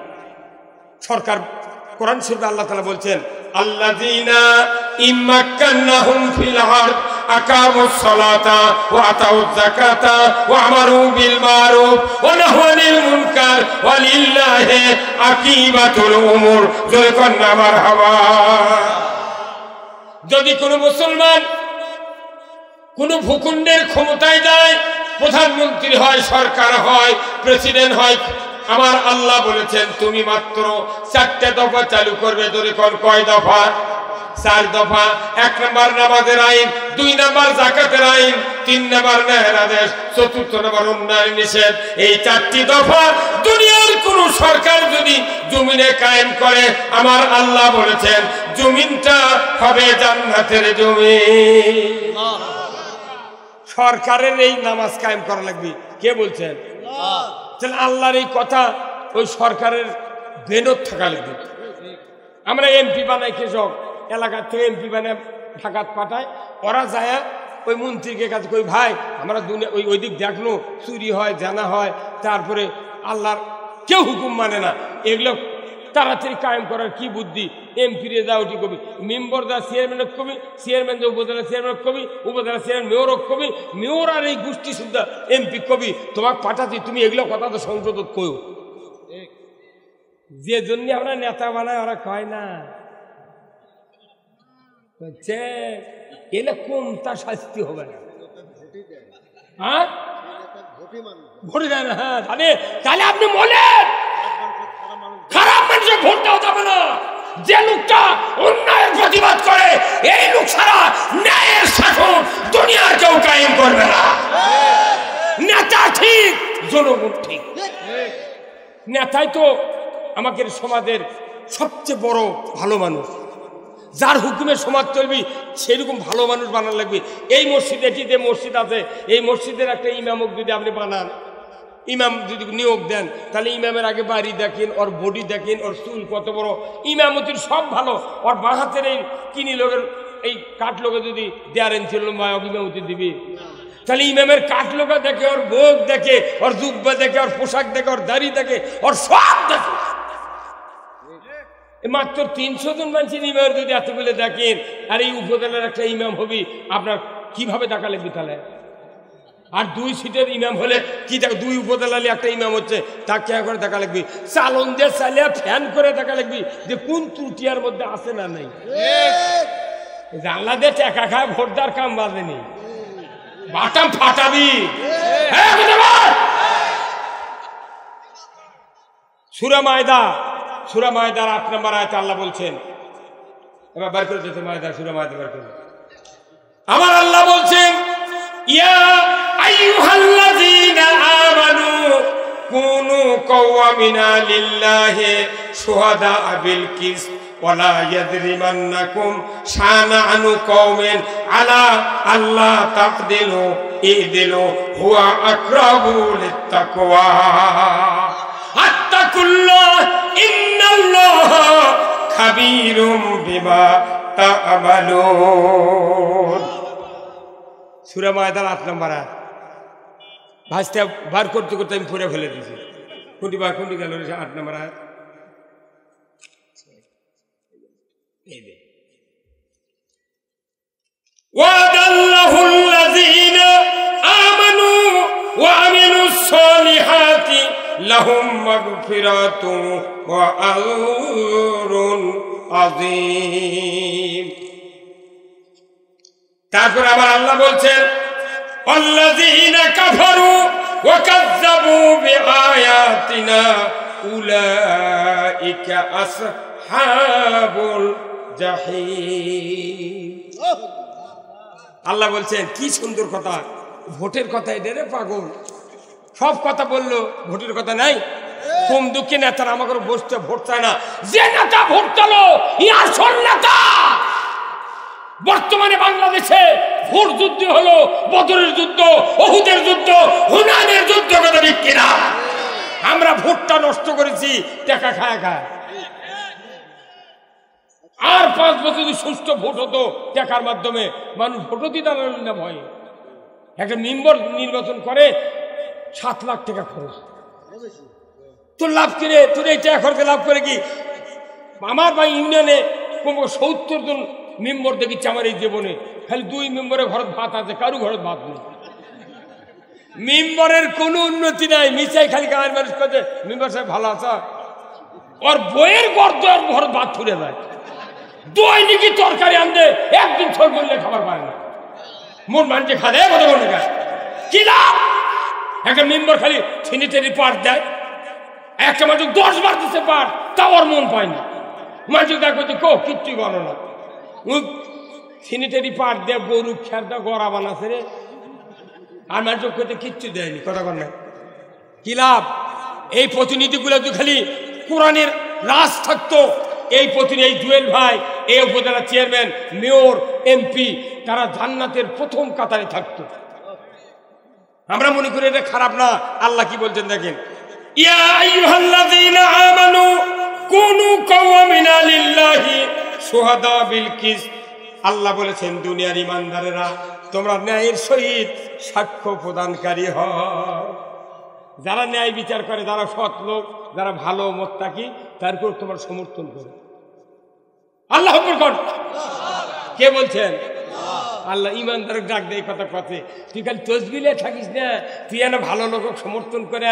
সরকার কোরআন শরীফে আল্লাহ তাআলা বলছেন আল্লাযীনা ইম্মাক্কান্নাহুম ফিল আরদ আকামুস সালাতা ওয়া আতাউয যাকাতা ওয়া আমারু বিল মারুফ ওয়া নাহাউ আনিল মুনকার ওয়া লিল্লাহি আকিবাতুল উমুর। জয় কন্না মারহাবা। যদি কোনো মুসলমান কোনো ভূখণ্ডের ক্ষমতায় যায়, প্রধানমন্ত্রী হয়, সরকার হয়, প্রেসিডেন্ট হয়, আমার আল্লাহ বলেছেন তুমি মাত্র 4টে দফা চালু করবে। ধরে কোন কয় দফা? 4 দফা। 1 নম্বর নামাজের আইন, 2 নম্বর যাকাতের আইন, 3 নম্বর নেহের আদেশ, 4 নম্বর উন্নয়ন নিষেধ। এই 4টি দফা দুনিয়ার কোন সরকার যদি জমিনে কায়েম করে, আমার আল্লাহ বলেছেন জমিনটা হবে জান্নাতের জমিন। সরকারের এই নামাজ কায়েম করা লাগবে। কে বলছেন? তাহলে আল্লাহর এই কথা ওই সরকারের বেনত থাকা লাগবে। আমরা এমপি বানাই কৃষক এলাকার থেকে এমপি বানায় ঢাকাত পাঠায়, ওরা যায় ওই মন্ত্রীকে কাছে কই ভাই আমরা দুনিয়া ওই দিক দেখলো চুরি হয় জানা হয়, তারপরে আল্লাহর কেউ হুকুম মানে না, এগুলো তাড়াতাড়ি কায়েম করার কি বুদ্ধি? এমপি রে যা ওটি কবি, মেম্বার যা চেয়ারম্যানের কবি, চেয়ারম্যান যা উপজেলা চেয়ারম্যান কবি, উপজেলা চেয়ারম্যান মেয়র কবি, মেয়র আর এই গোষ্ঠী সুদ্ধা এমপি কবি, তোমাকে পাঠাচ্ছি তুমি এগুলো কথা তো সংসদ কইও। যে জন্য আমরা নেতা বানাই ওরা কয় না, এলে কমতা শাস্তি হবে না। হ্যাঁ ভোট দেয় না, হ্যাঁ তাহলে আপনি বলেন খারাপ মানুষের ভোট দেওয়া যাবে না। যে লোকটা অন্যায়ের প্রতিবাদ করে এই লোক ছাড়া ন্যায়ের শাসন দুনিয়ার কেউ কায়েম করবে না। নেতা ঠিক, জনগণ ঠিক। নেতাই তো আমাদের সমাজের সবচেয়ে বড় ভালো মানুষ, যার হুকুমে সমাজ চলবি সেরকম ভালো মানুষ বানান লাগবে। এই মসজিদ, এটিতে মসজিদ আছে, এই মসজিদের একটা ইমামক যদি আপনি বানান, ইমাম যদি নিয়োগ দেন, তাহলে ইমামের আগে বাড়ি দেখেন, ওর বডি দেখেন, ওর চুল কত বড়, ইমামতির সব ভালো। ওর বাঁ হাতের এই কিনি লোকের এই কাঠ লোকে যদি দেয়ারেন ছিল ইমামতি দিবি, তাহলে ইমামের কাঠ লোকা দেখে, ওর বোক দেখে, ওর জুব্বা দেখে, ওর পোশাক দেখে, ওর দাড়ি দেখে, ওর সব দেখে। মাত্র 300 জন মানুষের ইমামের যদি এতগুলো দেখেন, আর এই উপজেলার একটা ইমাম হবি, আপনার কিভাবে টাকা লাগবে তাহলে? আর 2 সিটের ইমাম হলে কি 2 উপজেলায় একটা ইমাম হচ্ছে, তাকে কে করে দেখা লাগবে? চালন দিয়ে চালিয়ে ফ্যান করে দেখা লাগবে যে কোন ত্রুটিয়ার মধ্যে আছে না নাই। জানলা দিয়ে টাকা খায় ভোট দেওয়ার কাম বাজেনি, বাটাম ফাটাবি। সূরা মায়দা, সূরা মায়দার 8 নম্বর আয়াতে আল্লাহ বলছেন, এবার বার করে দিতে মায়দা, সূরা মায়দা বার করে। আমার আল্লাহ বলছেন, ইয়া আইয়ুহাল্লাযীনা আমানু কুনু কাওয়ামিনা লিল্লাহি শুহাদা বিল কিসত ওয়ালা ইয়াজরিমান্নাকুম শানাআনু কওমিন আলা আল্লাহ তাকদিলু ইদিলু হুয়া আকরাবু লিত্তাকওয়া আত্তাকুল্লাহ ইন্নাল্লাহ খাবীরুম বিমা তা'মালুন। সূরা মায়দার 8 নম্বর আয়াত। ভাষটা বার করতে করতে আমি পড়ে ফেলে দিয়েছি। কোনটি বার কোনটি গেল? 8 নম্বর আয়াত। ওয়াদাল্লাহুল্লাযীনা আমানু ওয়া আমিলুস সালিহাতি লাহুম মাগফিরাতুন ওয়া আজরুন আযীম। তারপর আবার আল্লাহ বলছেন, আল্লাযীনা কাফারু ওয়া কাযযাবু বিআয়াতিনা উলাইকা আসহাবুল জাহিম। আল্লাহ বলছেন, কি সুন্দর কথা, ভোটের কথা এটা রে পাগল, সব কথা বললো, ভোটের কথা নাই। কম দুঃখে নেতারা আমাকে বসতে ভোট চায় না। যে নেতা ভোট চালো আসল নেতা। বর্তমানে বাংলাদেশে ভোট যুদ্ধ হলো বদরের যুদ্ধ, ওহুদের যুদ্ধ, হুনাইনের যুদ্ধ, কথা ঠিক কিনা? আমরা ভোটটা নষ্ট করেছি টাকা খায় খায়। আর 5 বছর যদি সুষ্ঠু ভোট হতো টাকার মাধ্যমে, মানুষ ভোটও দিতে পারল না ভয়ে। একটা মেম্বার নির্বাচন করে 7 লাখ টাকা খরচ, তোর লাভ কিনে, তোর এই টাকা খরচে লাভ করে কি? আমার বা ইউনিয়নে কমপক্ষে 70 জন মেম্বার দেখেছি আমার এই জীবনে, খালি 2 মেম্বারের ঘরত ভাত আছে, কারো ঘরত ভাত নেই। মেম্বারের কোনো উন্নতি নাই, মিশাই খালি গাঁয়ের মানুষ করছে মেম্বার সাহেব ভালো আছে, ওর বইয়ের গর্দ আর ঘরত ভাত ফুরে যায়। দৈনিকই তরকারি আনতে একদিন ছয় বললে খাবার পায় না, মোট মানুষে খাদে কথা বলে কি লাভ? একটা মেম্বার খালি স্যানিটারি পার্ট দেয়, একটা মানুষ 10 বার দিচ্ছে পার্ট, তাও ওর মন পায় না। মানুষ দেখো যে কো কিচ্ছুই বলো না, স্যানিটারি পার্ট দেয়, গরু খেরটা গড়া বানাচ্ছে রে, আর মানুষ করতে কিচ্ছু দেয়নি, কথা বল না। কি লাভ? এই প্রতিনিধিগুলো তো খালি কোরআনের রাজ থাকতো, এই প্রতিনিধি, এই জুয়েল ভাই, এই উপজেলা চেয়ারম্যান, মেয়র, এমপি, তারা জান্নাতের প্রথম কাতারে থাকতো। আমরা মনে করি এটা খারাপ না। আল্লাহ কি বলছেন দেখেন, ইয়া আইয়ুহাল্লাযীনা আমানু কুনু কাওয়ামিনা লিল্লাহি শুহাদা বিল কিসত। আল্লাহ বলেছেন দুনিয়ার ইমানদারেরা তোমরা ন্যায়ের সহিত সাক্ষ্য প্রদানকারী হও। যারা ন্যায় বিচার করে, যারা সৎ লোক, যারা ভালো মোত্তাকি, তার উপর তোমার সমর্থন করো। আল্লাহ কে বলছেন? আল্লাহ ইমানদারের ডাক দেয় কথা কথে। তুই খালি তসবিলে থাকিস না, তুই এনে ভালো লোক সমর্থন করে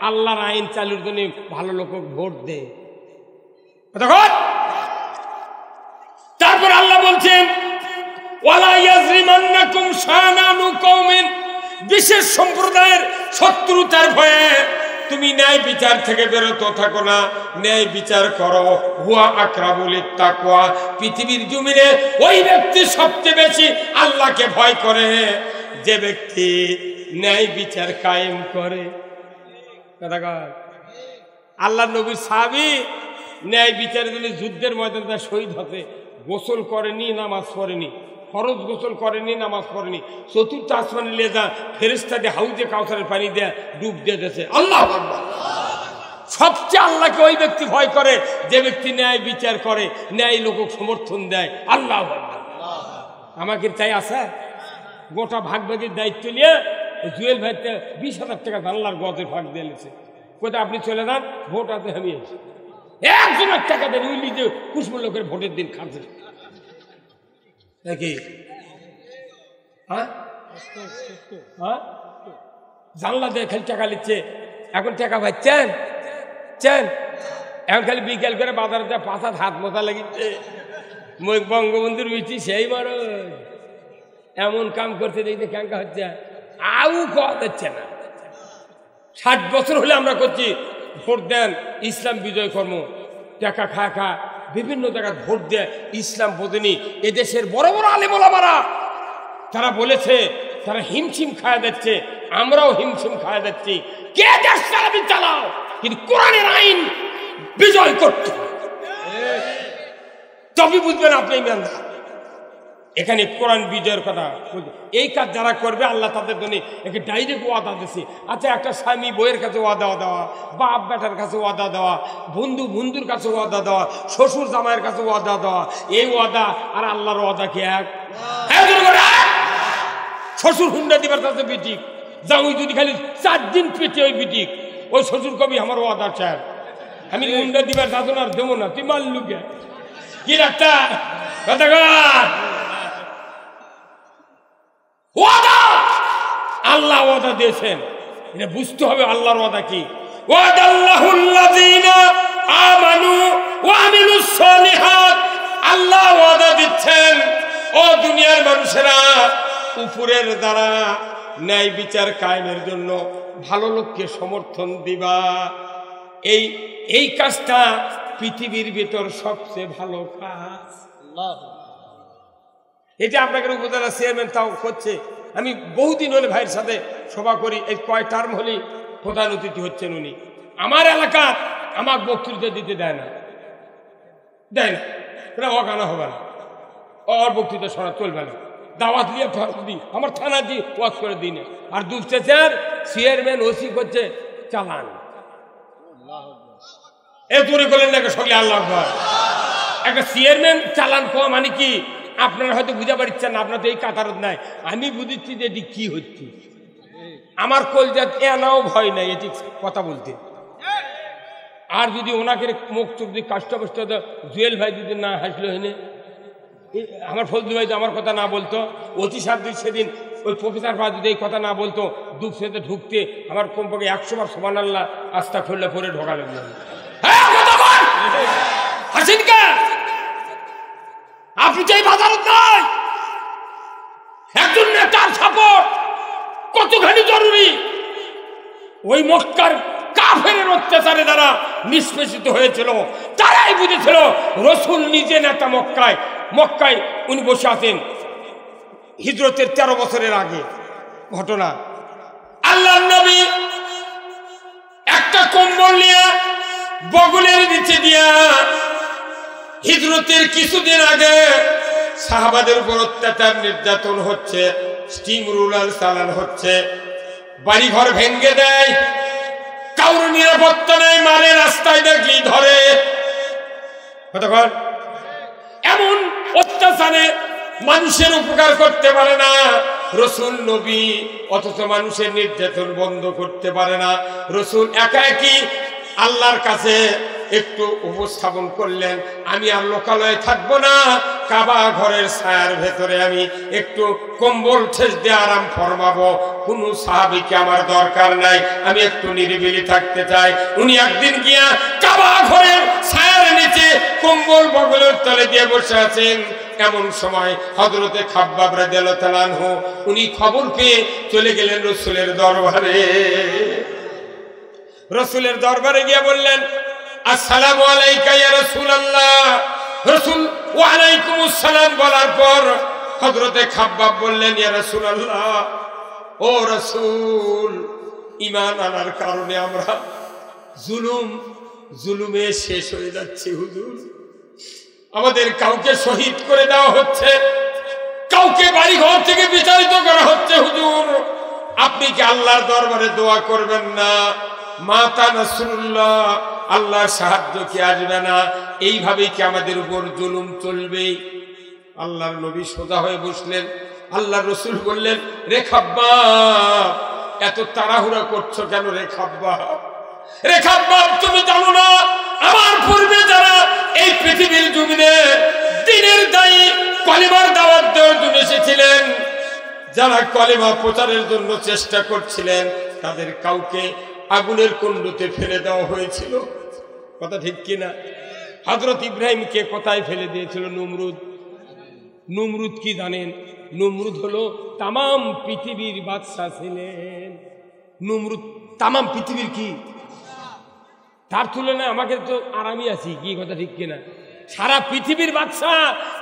আল্লাহর আইন চালুর জন্য ভালো লোক ভোট দে। তারপর আল্লাহ বলছেন ওয়ালা ইয়াজরিমান্নাকুম শানানু কওমিন, বিশেষ সম্প্রদায়ের শত্রুতার ভয়ে তুমি ন্যায় বিচার থেকে বেরোতে থাকো না, ন্যায় বিচার করো। হুয়া আকরাবু লিত্তাকওয়া, পৃথিবীর জমিনে ওই ব্যক্তি সবচেয়ে বেশি আল্লাহকে ভয় করে যে ব্যক্তি ন্যায় বিচার কায়েম করে। আল্লাহ নবীর সাহাবী ন্যায় বিচারের জন্য যুদ্ধের ময়দানে শহীদ হতে গোসল করেনি, নামাজ পড়েনি, ফরজ গোসল করেনি, নামাজ পড়েনি, চতুর্থ আসমানে নিয়ে যা ফেরেশতা দিয়ে হাউজে কাউসারের পানি দিয়ে ডুব দিয়ে দিয়েছে। আল্লাহ সবচেয়ে আল্লাহকে ওই ব্যক্তি ভয় করে যে ব্যক্তি ন্যায় বিচার করে, ন্যায় লোক সমর্থন দেয়। আল্লাহ আমাকে তাই আসা গোটা ভাগ ভাগের দায়িত্ব নিয়ে জুয়েল ভাইতে 20,000 টাকা জানলার গজে ভাগ দিয়েছে। কোথায় আপনি চলে যান, ভোট আছে আমি আছি, 1,000 টাকা দেন ওই নিজে কুসুম লোকের ভোটের দিন খাচ্ছে নাকি? জানলা দিয়ে খালি টাকা নিচ্ছে। এখন টাকা পাচ্ছেন চেন, এখন খালি বিকেল করে বাজারে যা পাশাত হাত মোছা লাগিচ্ছে। বঙ্গবন্ধুর মিটি সেই মারো এমন কাম করতে দেখতে ক্যাঙ্কা হচ্ছে, আউ কওয়া যাচ্ছে না। 60 বছর হলে আমরা করছি ভোট দেন ইসলাম বিজয় কর্ম, টাকা খা বিভিন্ন জায়গায় ভোট দেয়, ইসলাম বোঝেনি। এদেশের বড় বড় আলেম ওলামারা তারা বলেছে, তারা হিমশিম খাওয়া যাচ্ছে, আমরাও হিমশিম খাওয়া যাচ্ছি। কে দেশ চালাবি চালাও, কিন্তু কোরআনের আইন বিজয় করতে তবে বুঝবেন আপনি ইমানদার। এখানে কোরআন বিজয়ের কথা, এই কাজ যারা করবে আল্লাহ তাদের জন্য একে ডাইরেক্ট ওয়াদা দিচ্ছে। আচ্ছা, একটা স্বামী বইয়ের কাছে ওয়াদা দেওয়া, বাপ বেটার কাছে ওয়াদা দেওয়া, বন্ধু বন্ধুর কাছে ওয়াদা দেওয়া, শ্বশুর জামাইয়ের কাছে ওয়াদা দেওয়া, এই ওয়াদা আর আল্লাহর ওয়াদা কি এক? শ্বশুর হুন্ডা দিবার কাছে বিটিক জামাই যদি খালি 4 দিন পেটে ওই বিটিক, ওই শ্বশুর কবি আমার ওয়াদা চায়, আমি হুন্ডা দিবার দাদন আর দেবো না, তুই মারলু কে কি রাখতা কথা ওয়াদা আল্লাহ ওয়াদা দিয়েছেন, এটা বুঝতে হবে আল্লাহর ওয়াদা কি। ওয়াদাল্লাহুল্লাযীনা আমানু ওয়া আমিলুস সালিহাত, আল্লাহ ওয়াদা দিচ্ছেন ও দুনিয়ার মানুষেরা, উপরের দ্বারা ন্যায় বিচার কায়েমের জন্য ভালো লোককে সমর্থন দিবা। এই কাজটা পৃথিবীর ভিতর সবচেয়ে ভালো কাজ। এটা আপনাকে উপজেলা চেয়ারম্যান তাও করছে। আমি বহুদিন হলে ভাইয়ের সাথে সভা করি, এই কয় টার্ম হলে প্রধান অতিথি হচ্ছেন উনি। আমার এলাকা আমার বক্তৃতা দিতে দেয় না, এটা অগানা হবে না, ওর বক্তৃতা শোনা চলবে না, দাওয়াত দিয়ে দিই, আমার থানা দিয়ে ওয়াজ করে দিই না। আর দুপচেচার চেয়ারম্যান ওসি করছে চালান, এ দূরে করলেন না সকলে আল্লাহ। একটা চেয়ারম্যান চালান কোয়া মানে কি আপনারা হয়তো বুঝা পারছেন না, আপনার তো এই কাতারত নাই, আমি বুঝেছি যে এটি কি হচ্ছে। আমার কলজাত এনাও ভয় নাই এটি কথা বলতে। আর যদি ওনাকে মুখ চোখ দিয়ে কাষ্ট কষ্ট জুয়েল ভাই যদি না হাসলো হেনে, আমার ফজলু ভাই যদি আমার কথা না বলতো, অতি সাবধান সেদিন ওই প্রফেসর ভাই যদি এই কথা না বলতো, দুঃখ সেতে ঢুকতে আমার কমপক্ষে 100 বার সুবহানাল্লাহ আস্তা খুললে পরে ঢোকা লাগলো। হাসিন কা আপনি চাই বাজারত নাই, একজন নেতার সাপোর্ট কতখানি জরুরি। ওই মক্কার কাফেরের অত্যাচারে যারা নিষ্পেষিত হয়েছিল তারাই বুঝেছিল রসুল নিজে নেতা। মক্কায় উনি বসে আছেন হিজরতের 13 বছরের আগে ঘটনা। আল্লাহর নবী একটা কম্বল নিয়ে বগলের নিচে দিয়া হিজরতের কিছুদিন আগে সাহাবাদের উপর অত্যাচার নির্যাতন হচ্ছে, স্টিম রুলার চালান হচ্ছে, বাড়িঘর ভেঙ্গে দেয়, কারোর নিরাপত্তা নেই, মারে রাস্তায় দেখলি ধরে। কতক্ষণ এমন অত্যাচারে মানুষের উপকার করতে পারে না রসুল নবী, অথচ মানুষের নির্যাতন বন্ধ করতে পারে না রসুল। একা একই আল্লাহর কাছে একটু উপস্থাপন করলেন, আমি আর লোকালয়ে থাকবো না, কাবা ঘরের ছায়ার ভেতরে আমি একটু কম্বল ঠেস দিয়ে আরাম ফরমাবো, কোন সাহাবীকে আমার দরকার নাই, আমি একটু নিরিবিলি থাকতে চাই। উনি একদিন গিয়া কাবা ঘরের ছায়ার নিচে কম্বল বগলের তলে দিয়ে বসে আছেন। এমন সময় হযরতে খাব্বাব রাদিয়াল্লাহু তাআলা আনহু উনি খবর পেয়ে চলে গেলেন রসুলের দরবারে। রসুলের দরবারে গিয়ে বললেন, আসসালামু আলাইকা ইয়া রাসূলুল্লাহ। রাসূল ওয়া আলাইকুমুস সালাম বলার পর হযরতে খাব্বাব বললেন, ইয়া রাসূলুল্লাহ, ও রাসূল, ঈমান আনার কারণে আমরা জুলুমে শেষ হয়ে যাচ্ছি হুজুর। আমাদের কাউকে শহীদ করে দেওয়া হচ্ছে, কাউকে বাড়ি ঘর থেকে বিতাড়িত করা হচ্ছে হুজুর। আপনি কি আল্লাহর দরবারে দোয়া করবেন না? মাতা নাসরুল্লাহ, আল্লাহর সাহায্য কি আসবে না? এইভাবেই কি আমাদের উপর জুলুম চলবে? আল্লাহর নবী সোজা হয়ে বসলেন। আল্লাহর রসুল বললেন, রে খাব্বাব, এত তাড়াহুড়া করছো কেন রে খাব্বাব? রে খাব্বাব, তুমি জানো না আমার পূর্বে যারা এই পৃথিবীর জমিনে দ্বীনের দায়ী কলিমার দাওয়াত দেওয়ার জন্য এসেছিলেন, যারা কলিমা প্রচারের জন্য চেষ্টা করছিলেন, তাদের কাউকে আগুনের কুণ্ডতে ফেলে দেওয়া হয়েছিল। কথা ঠিক কিনা? হযরত ইব্রাহিমকে কোথায় ফেলে দিয়েছিল? নমরুদ। নমরুদ কি জানেন? নমরুদ হলো তামাম পৃথিবীর বাদশা ছিলেন। নমরুদ তামাম পৃথিবীর কি, তার তুলনায় আমাকে তো আরামই আছি, কি কথা ঠিক কিনা? সারা পৃথিবীর বাদশা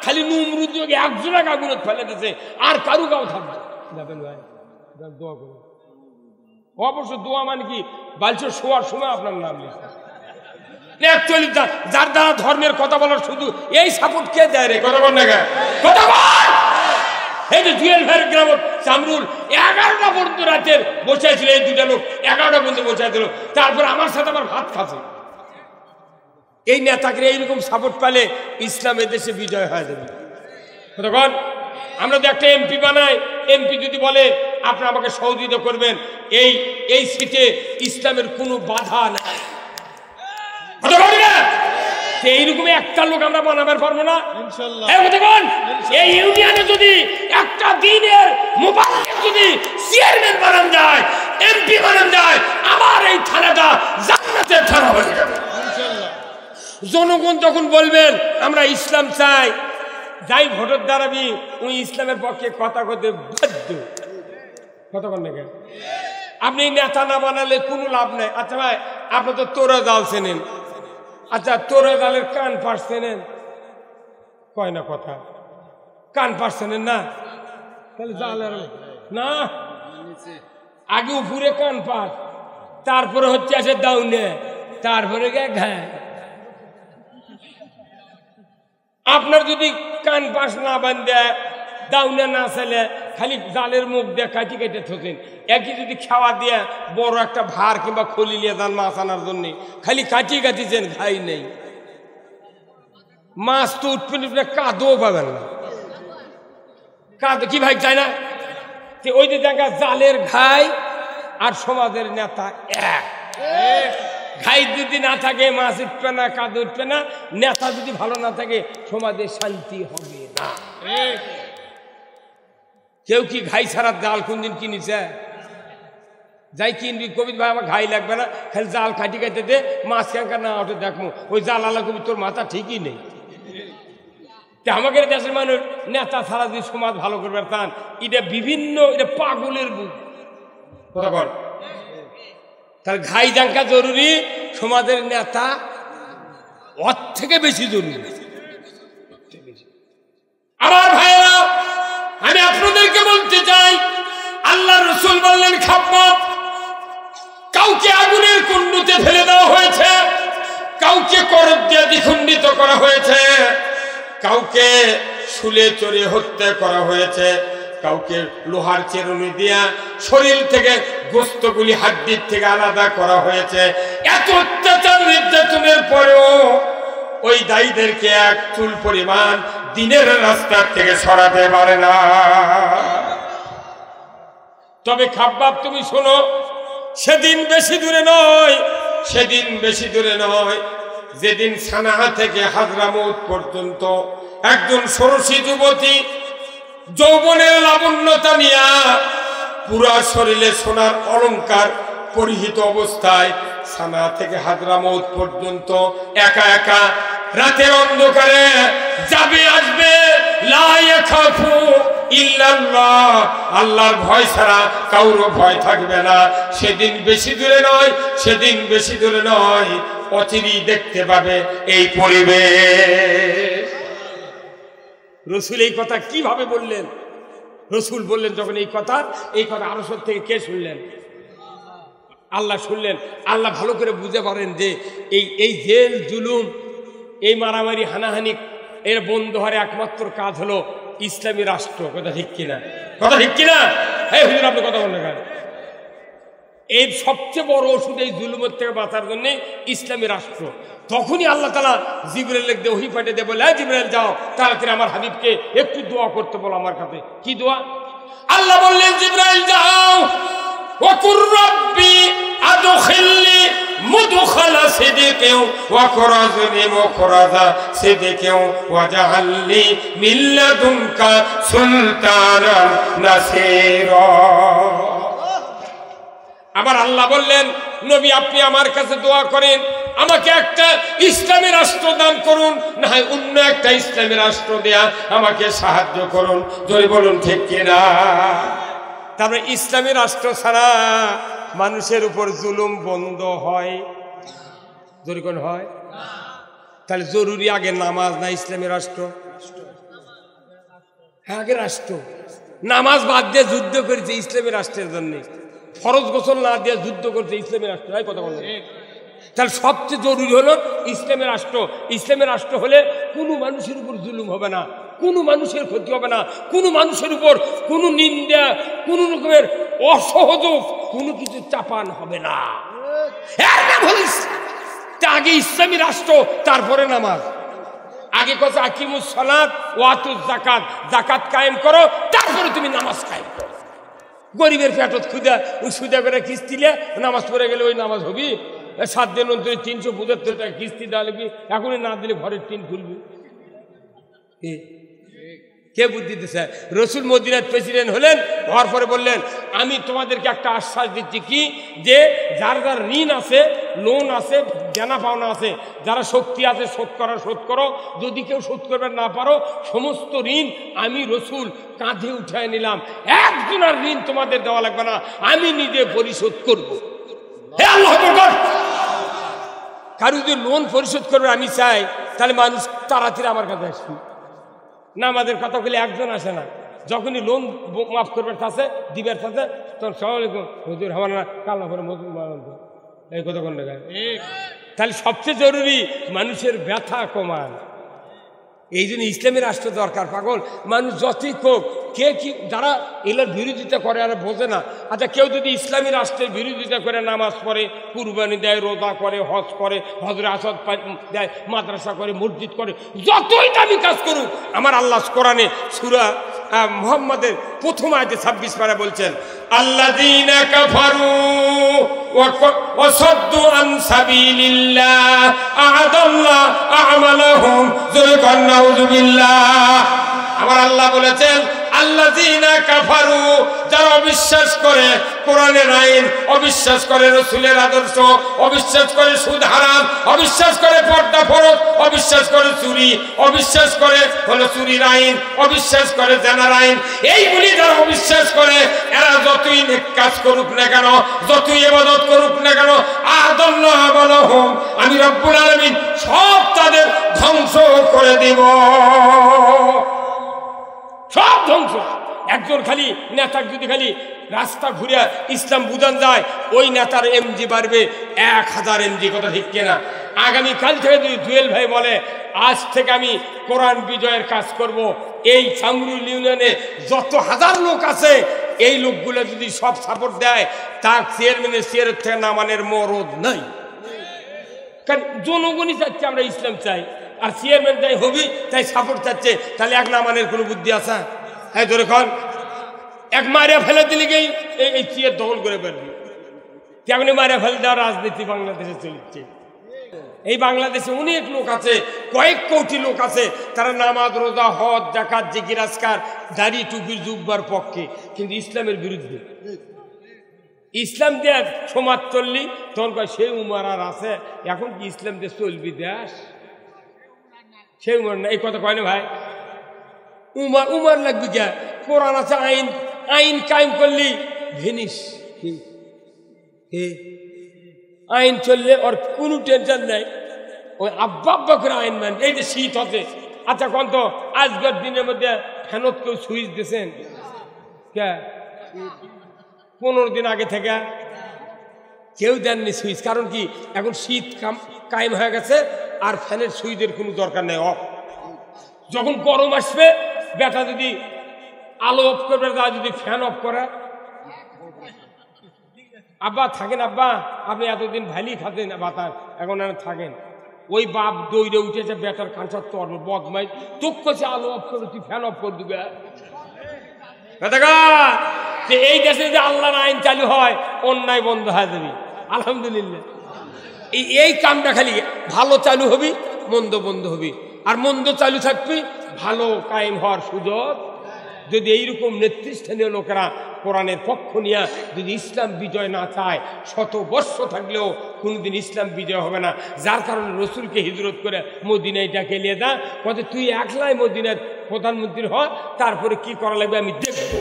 খালি নমরুদ একজনের আগুনে ফেলে দিয়েছে, আর কারু কাউ থাকবে যাবেন ভাই, দোয়া করুন। অবশ্য দোয়া মানে কি, বালছে শোয়ার সময় আপনার নাম লিখতে। অ্যাকচুয়ালি যার দ্বারা ধর্মের কথা বলার শুধু এই সাপোর্ট কে দেয় রে? কথা বল না, কথা বল। এই যে জুয়েল ভাইয়ের গ্রাম চামরুল 11টা পর্যন্ত রাতের বসে ছিল, এই দুটা লোক 11টা পর্যন্ত বসে ছিল, তারপর আমার সাথে আমার ভাত খাচ্ছে। এই নেতাকে এইরকম সাপোর্ট পেলে ইসলামের দেশে বিজয় হয়ে যাবে। তখন আমরা তো একটা এমপি বানাই, এমপি যদি বলে আপনারা আমাকে সহযোগিতা করবেন, এই সিটে ইসলামের কোনো বাধা নাই, এইরকম একটা লোক আমরা বানাবার পারবো না ইনশাআল্লাহ। এই ইউনিয়নে যদি একটা দিনের মুবারক যদি চেয়ারম্যান বানানো যায়, এমপি বানানো যায়, আমার এই থানাটা জান্নাতের থানা হয়ে যাবে ইনশাআল্লাহ। জনগণ যখন বলবেন আমরা ইসলাম চাই, যাই ভোটের দাঁড়াবি ওই ইসলামের পক্ষে কথা কতে বাধ্য। কথা বল না কেন? আপনি নেতা না বানালে কোনো লাভ নাই। আচ্ছা ভাই, আপনি তো তোরা জাল চেনেন, আচ্ছা তোরা জালের কান পাশ চেনেন? কয় না কথা, কান পাশ চেনেন না? তাহলে জালের না, আগে উপরে কান পাশ, তারপরে হচ্ছে আছে দাউনে, তারপরে গে ঘায়। আপনার যদি কান পাশ না বান্ধে দাউনে না ছেলে খালি জালের মুখ দিয়ে কাটি কেটে থাকেন, একই যদি খাওয়া দিয়ে বড় একটা ভার কিংবা খলি নিয়ে যান মাছ আনার জন্য, খালি কাটিয়ে কাটিয়েছেন, ঘাই নেই, মাছ তো উঠবে, কাদও পাবেন না। কাদ কি ভাই চাই না? ওই যে দেখা জালের ঘাই আর সমাজের নেতা এক। ঘাই যদি না থাকে মাছ উঠবে না, কাদ উঠবে না। নেতা যদি ভালো না থাকে সমাজে শান্তি হবে না। কেউ কি ঘাই ছাড়া জাল কোনদিন কিনেছে? যাই কিনবি কবি ভাই আমার ঘাই লাগবে না, খালি জাল কাটি কাটে দে, মাছ ক্যাঙ্কা না ওঠে দেখবো, ওই জাল আলা কবি তোর মাথা ঠিকই নেই। আমাদের দেশের মানুষ নেতা ছাড়া যদি সমাজ ভালো করবে চান, এটা বিভিন্ন এটা পাগলের বুক। কথা বল, তার ঘাই জাঙ্কা জরুরি, সমাজের নেতা ওর থেকে বেশি জরুরি। আমার ভাইরা, আমি আপনাদেরকে বলতে চাই, আল্লাহ রসুল বললেন খাব্বাব, কাউকে আগুনের কুণ্ডুতে ফেলে দেওয়া হয়েছে, কাউকে করত দিয়ে দ্বিখণ্ডিত করা হয়েছে, কাউকে শুলে চড়ে হত্যা করা হয়েছে, কাউকে লোহার চেরুনি দিয়া শরীর থেকে গোস্তগুলি হাড্ডির থেকে আলাদা করা হয়েছে। এত অত্যাচার নির্যাতনের পরেও ওই দায়ীদেরকে এক চুল পরিমাণ দিনের রাস্তার থেকে সরাতে পারে না। তবে খাব্বাব তুমি শোনো, সেদিন বেশি দূরে নয়, সেদিন বেশি দূরে নয়, যেদিন সানাহা থেকে হাজরামউত পর্যন্ত একজন ষোড়শী যুবতী যৌবনের লাবণ্যতা নিয়া পুরা শরীরে সোনার অলংকার পরিহিত অবস্থায় সানাহা থেকে হাজরামউত পর্যন্ত একা একা রাতের অন্ধকারে যাবে আসবে, লা ইয়াখাফু ইল্লাল্লাহ, আল্লাহর ভয় ছাড়া কারো ভয় থাকবে না। সেদিন বেশি দূরে নয়, সেদিন বেশি দূরে নয়, অচিরেই দেখতে পাবে এই পরিবেশ। রসুল এই কথা কিভাবে বললেন? রসুল বললেন যখন এই কথা আরশ থেকে কে শুনলেন? আল্লাহ শুনলেন। আল্লাহ ভালো করে বুঝতে পারেন যে এই জেল জুলুম, এই মারামারি হানাহানি এর বন্ধ হওয়ার একমাত্র কাজ হলো ইসলামী রাষ্ট্র। কথা ঠিক কিনা? কথা ঠিক কিনা? হ্যাঁ হুজুর, আপনি কথা বলেন না। এই সবচেয়ে বড় ওষুধ এই জুলুমের থেকে বাঁচার জন্য ইসলামী রাষ্ট্র। তখনই আল্লাহ তাআলা জিবরাইল লিখতে ওহী পাঠিয়ে দিয়ে বলে, জিবরাইল যাও তাড়াতাড়ি আমার হাবিবকে একটু দোয়া করতে বলো আমার কাছে। কি দোয়া? আল্লাহ বললেন জিবরাইল যাও, ওয়াকুর রাব্বি আদখিলনি মুদখালা সিদকিন ওয়াখরাজনি মুখরাজা সিদকিন ওয়াজআলনি মিন লাদুনকা সুলতানান নাসীরা। আবার আল্লাহ বললেন, নবী আপনি আমার কাছে দোয়া করেন, আমাকে একটা ইসলামী রাষ্ট্র দান করুন, না হয় অন্য একটা ইসলামী রাষ্ট্র দেয়া আমাকে সাহায্য করুন। জোরে বলুন ঠিক কিনা? তারপরে ইসলামী রাষ্ট্র ছাড়া মানুষের উপর জুলুম বন্ধ হয়? জোরে কোন হয়? তাহলে জরুরি আগে নামাজ না ইসলামী রাষ্ট্র? আগে রাষ্ট্র। নামাজ বাদ দিয়ে যুদ্ধ করেছে ইসলামী রাষ্ট্রের জন্য, ফরজ গোসল না দিয়ে যুদ্ধ করছে ইসলামী রাষ্ট্র। কথা বলেন। তাহলে সবচেয়ে জরুরি হলো ইসলামী রাষ্ট্র। ইসলামী রাষ্ট্র হলে কোনো মানুষের উপর জুলুম হবে না, কোনো মানুষের ক্ষতি হবে না, কোনো মানুষের উপর কোনো নিন্দা, কোনো রকমের অসহযোগ, কোনো কিছু চাপান হবে না। আগে ইসলামী রাষ্ট্র, তারপরে নামাজ। আগে কথা আকিমুস সালাত ওয়া আতুজ যাকাত, যাকাত কায়েম করো, তারপরে তুমি নামাজ কায়েম করো। গরিবের পেটত সুদা করে কিস্তিলে নামাজ পড়ে গেলে ওই নামাজ হবি? 7 দিন অন্তরে 375 টাকা কিস্তি দেওয়া লাগবি, এখনই না দিলে ঘরের টিন খুলবি। কে বুদ্ধি দিচ্ছে? রসুল মদিনার প্রেসিডেন্ট হলেন, হওয়ার পরে বললেন, আমি তোমাদেরকে একটা আশ্বাস দিচ্ছি, কি যে যার যার ঋণ আছে, লোন আছে, দেনা পাওনা আছে, যারা শক্তি আছে শোধ করো। যদি কেউ শোধ করবে না পারো, সমস্ত ঋণ আমি রসুল কাঁধে উঠায় নিলাম। একজনের ঋণ তোমাদের দেওয়া লাগবে না, আমি নিজে পরিশোধ করব। হে আল্লাহ, কারো যদি লোন পরিশোধ করবে আমি চাই, তাহলে মানুষ তাড়াতাড়ি আমার কাছে আসবে না। আমাদের কথা বলে একজন আসে না, যখনই লোন মাফ করবার থাকে দিবার থাকে তখন সালামালাইকুম হুজুর আমার না কাল না করে মজুর এই কথা কোন জায়গায়। তাহলে সবচেয়ে জরুরি মানুষের ব্যথা কমান। এই জন্য ইসলামী রাষ্ট্র দরকার। পাগল মানুষ যতই কোক, কে কি যারা এগুলোর বিরোধিতা করে আর বোঝে না। আচ্ছা, কেউ যদি ইসলামী রাষ্ট্রের বিরোধিতা করে নামাজ পড়ে, কুরবানি দেয়, রোজা করে, হজ করে, হজরে আসদ দেয়, মাদ্রাসা করে, মসজিদ করে, যতই দামি কাজ করুক, আমার আল্লাহ কোরআনে সূরা মুহাম্মাদের প্রথম আয়াতে 26 পারা বলছেন, আল্লাযীনা কাফারু ওয়া সাদ্দু আন সাবিলিল্লাহ আ'আদাল্লাহু আ'মালাহুম যুরকান নাউযুবিল্লাহ। আমার আল্লাহ বলেছেন, আল্লাযীনা কাফারু, যারা অবিশ্বাস করে কোরআনের আইন, অবিশ্বাস করে রাসূলের আদর্শ, অবিশ্বাস করে সুদ হারাম, অবিশ্বাস করে পর্দা ফরজ, অবিশ্বাস করে চুরি, অবিশ্বাস করে হলো চুরির আইন, অবিশ্বাস করে জানার আইন, এইগুলি যারা অবিশ্বাস করে, এরা যতই নেক কাজ করুক না কেন, যতই ইবাদত করুক না কেন, আ'আদাল্লাহু আ'মালাহুম, আমি রব্বুল আলামিন সব তাদের ধ্বংস করে দিব, সব ধ্বংস। একজন খালি নেতার যদি খালি রাস্তা ঘুরে ইসলাম বুঝান যায়, ওই নেতার এমজি বাড়বে 1000 এমজি। কথা ঠিক কিনা? আগামীকাল থেকে যদি জুয়েল ভাই বলে, আজ থেকে আমি কোরআন বিজয়ের কাজ করব, এই সামরুল ইউনিয়নে যত হাজার লোক আছে এই লোকগুলো যদি সব সাপোর্ট দেয় তার চেয়ারম্যানের চেয়ারের থেকে নামানের মরদ নাই। কারণ জনগণই চাচ্ছে আমরা ইসলাম চাই, আর চেয়ারম্যান তাই হবি তাই সাপোর্ট চাচ্ছে, তাহলে এক নামানের কোনো বুদ্ধি আছে? হ্যাঁ ধরে কন এক মারিয়া ফেলে দিলে গেই এই চেয়ার দখল করে পারবি। তেমনি মারিয়া ফেলে দেওয়ার রাজনীতি বাংলাদেশে চলছে। এই বাংলাদেশে অনেক লোক আছে, কয়েক কোটি লোক আছে, তারা নামাজ রোজা হজ জাকাত জিকির আজকার দাড়ি টুপির জুব্বার পক্ষে, কিন্তু ইসলামের বিরুদ্ধে। ইসলাম দিয়ে সমাজ চললি তখন কয় সেই উমার আর আছে, এখন কি ইসলাম দিয়ে চলবি দেশ? সেই উমার না, এই কথা কয় না ভাই। উমার লাগবি কে? কোরআন আছে, আইন আইন কায়েম করলি ভেনিস, আইন চললে ওর কোনো টেনশন নাই। ওই আব্বা আব্বা করে আইন মান। এই যে শীত হচ্ছে, আচ্ছা কোন তো আজকের দিনের মধ্যে ফ্যানত কেউ সুইচ দিয়েছেন কে? 15 দিন আগে থেকে কেউ দেননি সুইচ। কারণ কি এখন শীত কায়েম হয়ে গেছে, আর ফ্যানের সুইচের কোনো দরকার নেই। অফ যখন গরম আসবে বেটা যদি আলো অফ করবে, তা যদি ফ্যান অফ করে, আব্বা থাকেন, আব্বা আপনি এতদিন ভালি খাতেন বাতাস, এখন আর থাকেন। ওই বাপ দৌড়ে উঠেছে বেটার কাঁচার তর বদমাই তোক করছে আলো অফ করে তুই ফ্যান অফ করে দিবে। এই দেশে যদি আল্লাহর আইন চালু হয় অন্যায় বন্ধ হয়ে যাবি। আলহামদুলিল্লাহ এই কামটা খালি ভালো চালু হবি, মন্দ বন্ধ হবি, আর মন্দ চালু থাকবি, ভালো কায়েম হওয়ার সুযোগ। যদি এইরকম নেতৃস্থানীয় লোকেরা কোরআনের পক্ষ নিয়ে যদি ইসলাম বিজয় না চায়, 100 বর্ষ থাকলেও কোনোদিন ইসলাম বিজয় হবে না। যার কারণে রসুলকে হিজরত করে মদিনায় ডাকে নিয়ে দা, কত তুই একলাই মদিনার প্রধানমন্ত্রী হ, তারপরে কি করা লাগবে আমি দেখব।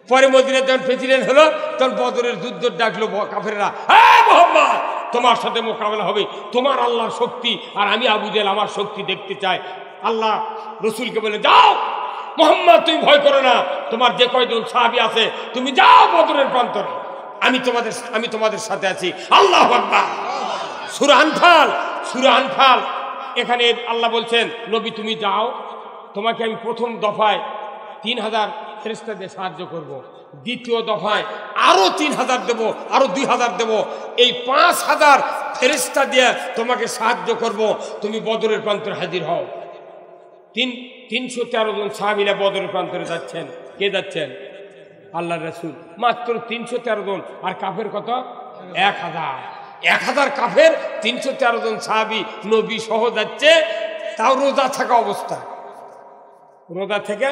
পরে মদিনায় যখন প্রেসিডেন্ট হলো তখন বদরের যুদ্ধ ডাকলো কাফেররা, হ্যাঁ মোহাম্মদ তোমার সাথে মোকাবেলা হবে, তোমার আল্লাহর শক্তি আর আমি আবু জেহেল আমার শক্তি দেখতে চাই। আল্লাহ রসুলকে বলে যাও মোহাম্মদ তুমি ভয় করো না, তোমার যে কয়জন সাহাবী আছে তুমি যাও বদরের প্রান্তরে, আমি তোমাদের সাথে আছি। আল্লাহু আকবার। সূরা আনফাল এখানে আল্লাহ বলছেন নবী তুমি যাও, তোমাকে আমি প্রথম দফায় 3000 ফেরেশতা দিয়ে সাহায্য করব, দ্বিতীয় দফায় আরো 3000 দেব, আরো 2000 দেব, এই 5000 ফেরেশতা দিয়ে তোমাকে সাহায্য করব, তুমি বদরের প্রান্তরে হাজির হও। 313 জন সাহাবীরা বদরের প্রান্তরে যাচ্ছেন। কে যাচ্ছেন? আল্লাহর রাসূল। মাত্র 313 জন, আর কাফের কত? 1000 কাফের, 313 জন সাহাবী নবী সহ যাচ্ছে, তাও রোজা থাকা অবস্থা। রোজা থেকে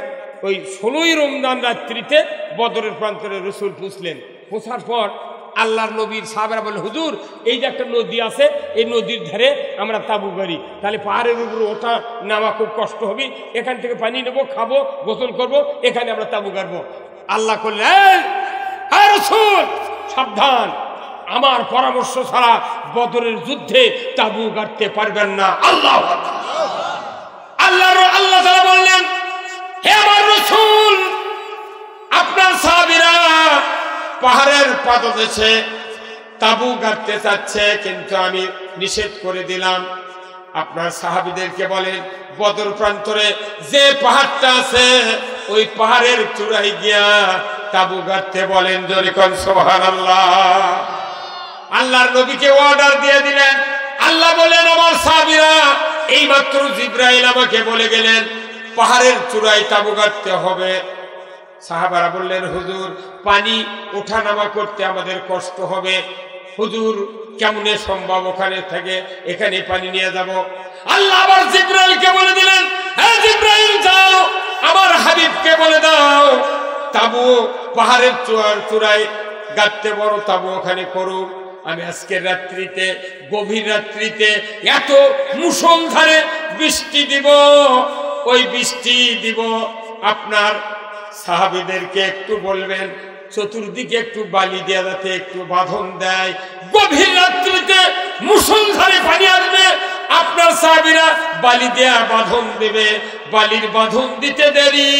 ওই 16ই রমজান রাত্রিতে বদরের প্রান্তরে রসুল পৌঁছলেন। পৌঁছার পর আল্লাহর নবীর সাহাবারা বলে, হুজুর এই যে একটা নদী আছে, এই নদীর ধারে আমরা তাবু করি, তাহলে পাহাড়ের উপরে ওঠা নামা খুব কষ্ট হবে, এখান থেকে পানি নেবো, খাবো, গোসল করবো, এখানে আমরা তাবু গাড়বো। আল্লাহ করলেন, হ্যাঁ রসুল সাবধান, আমার পরামর্শ ছাড়া বদরের যুদ্ধে তাবু গাড়তে পারবেন না। আল্লাহ তাআলা বললেন, হে আমার রাসূল আপনার সাহাবীরা পাহাড়ের পাদদেশে তাবু গাড়তে চাচ্ছে, কিন্তু আমি নিষেধ করে দিলাম। আপনার সাহাবীদেরকে বলেন বদর প্রান্তরে যে পাহাড়টা আছে ওই পাহাড়ের চূড়ায় গিয়া তাবু গাড়তে বলেন। জোরে কোন সুবহানাল্লাহ। আল্লাহর নবীকে অর্ডার দিয়ে দিলেন। আল্লাহ বলেন আমার সাহাবীরা এইমাত্র জিবরাইল আমাকে বলে গেলেন পাহাড়ের চূড়ায় তাবু গাড়তে হবে। সাহাবারা বললেন হুজুর পানি ওঠানামা করতে আমাদের কষ্ট হবে, হুজুর কেমনে সম্ভব ওখানে থেকে এখানে পানি নিয়ে যাব। আল্লাহ আবার জিবরাইলকে বলে দিলেন, হে জিবরাইল যাও আমার হাবিবকে বলে দাও তাবু পাহাড়ের চূড়ায় গাড়তে, বড় তাবু ওখানে করুক। আমি আজকের রাত্রিতে, গভীর রাত্রিতে এত মুষলধারে বৃষ্টি দিব, ওই বৃষ্টি দিব আপনার সাহাবীদেরকে একটু বলবেন চতুর্দিকে একটু বালি দেয়া যাতে একটু বাঁধন দেয়। গভীর রাত্রিতে মুষলধারে পানি আসবে, আপনার সাহাবীরা বালি দেয়া বাঁধন দেবে। বালির বাঁধন দিতে দেরি,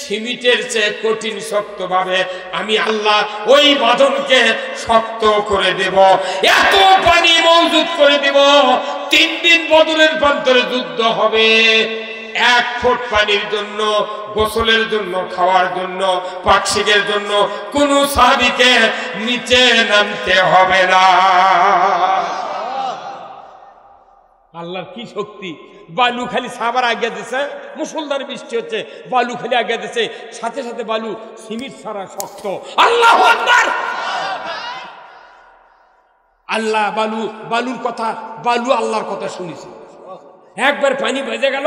সিমেন্টের চেয়ে কঠিন শক্ত ভাবে আমি আল্লাহ ওই বাঁধনকে শক্ত করে দেব, এত পানি মজুদ করে দেব, 3 দিন বদরের প্রান্তরে যুদ্ধ হবে। এক ফুট পানির জন্য, গোসলের জন্য, খাওয়ার জন্য, পাকশিকের জন্য কোন সাহাবীকে নিচে নামতে হবে না। আল্লাহর কি শক্তি! বালু খালি সাহাবার আগে দিছে, মুসলধার বৃষ্টি হচ্ছে, বালু খালি আগে দিছে, সাথে সাথে বালু সিমেন্ট ছাড়া শক্ত। আল্লাহু আকবার! আল্লাহ বালুর কথা, বালু আল্লাহর কথা শুনেছে। একবার পানি ভেজে গেল,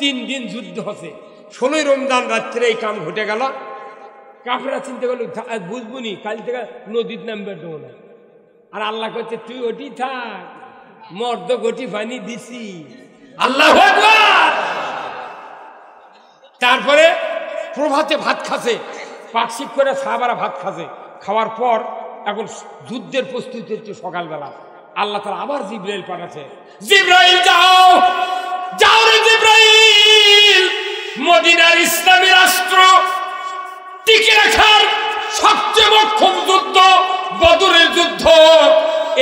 3 দিন যুদ্ধ হচ্ছে। 16 রমজান রাত্রে এই কাম ঘটে গেল। কাফেররা চিন্তা করলো বুঝবো নি, কাল থেকে নদীর নামবে দেবো না। আর আল্লাহ করছে তুই ওটি থাক, মর্দ গটি পানি দিছি। আল্লাহু আকবার! তারপরে প্রভাতে ভাত খাচ্ছে, পাকশিক করে সাহাবারা ভাত খাচ্ছে। খাওয়ার পর এখন যুদ্ধের প্রস্তুতি হচ্ছে। সকালবেলা আল্লাহ তাআলা আবার জিবরাইল পাঠাচ্ছে। জিবরাইল যাও, যাও রে জিবরাইল, মদিনার ইসলামী রাষ্ট্র টিকে রাখার সবচেয়ে মোক্ষম যুদ্ধ বদরের যুদ্ধ।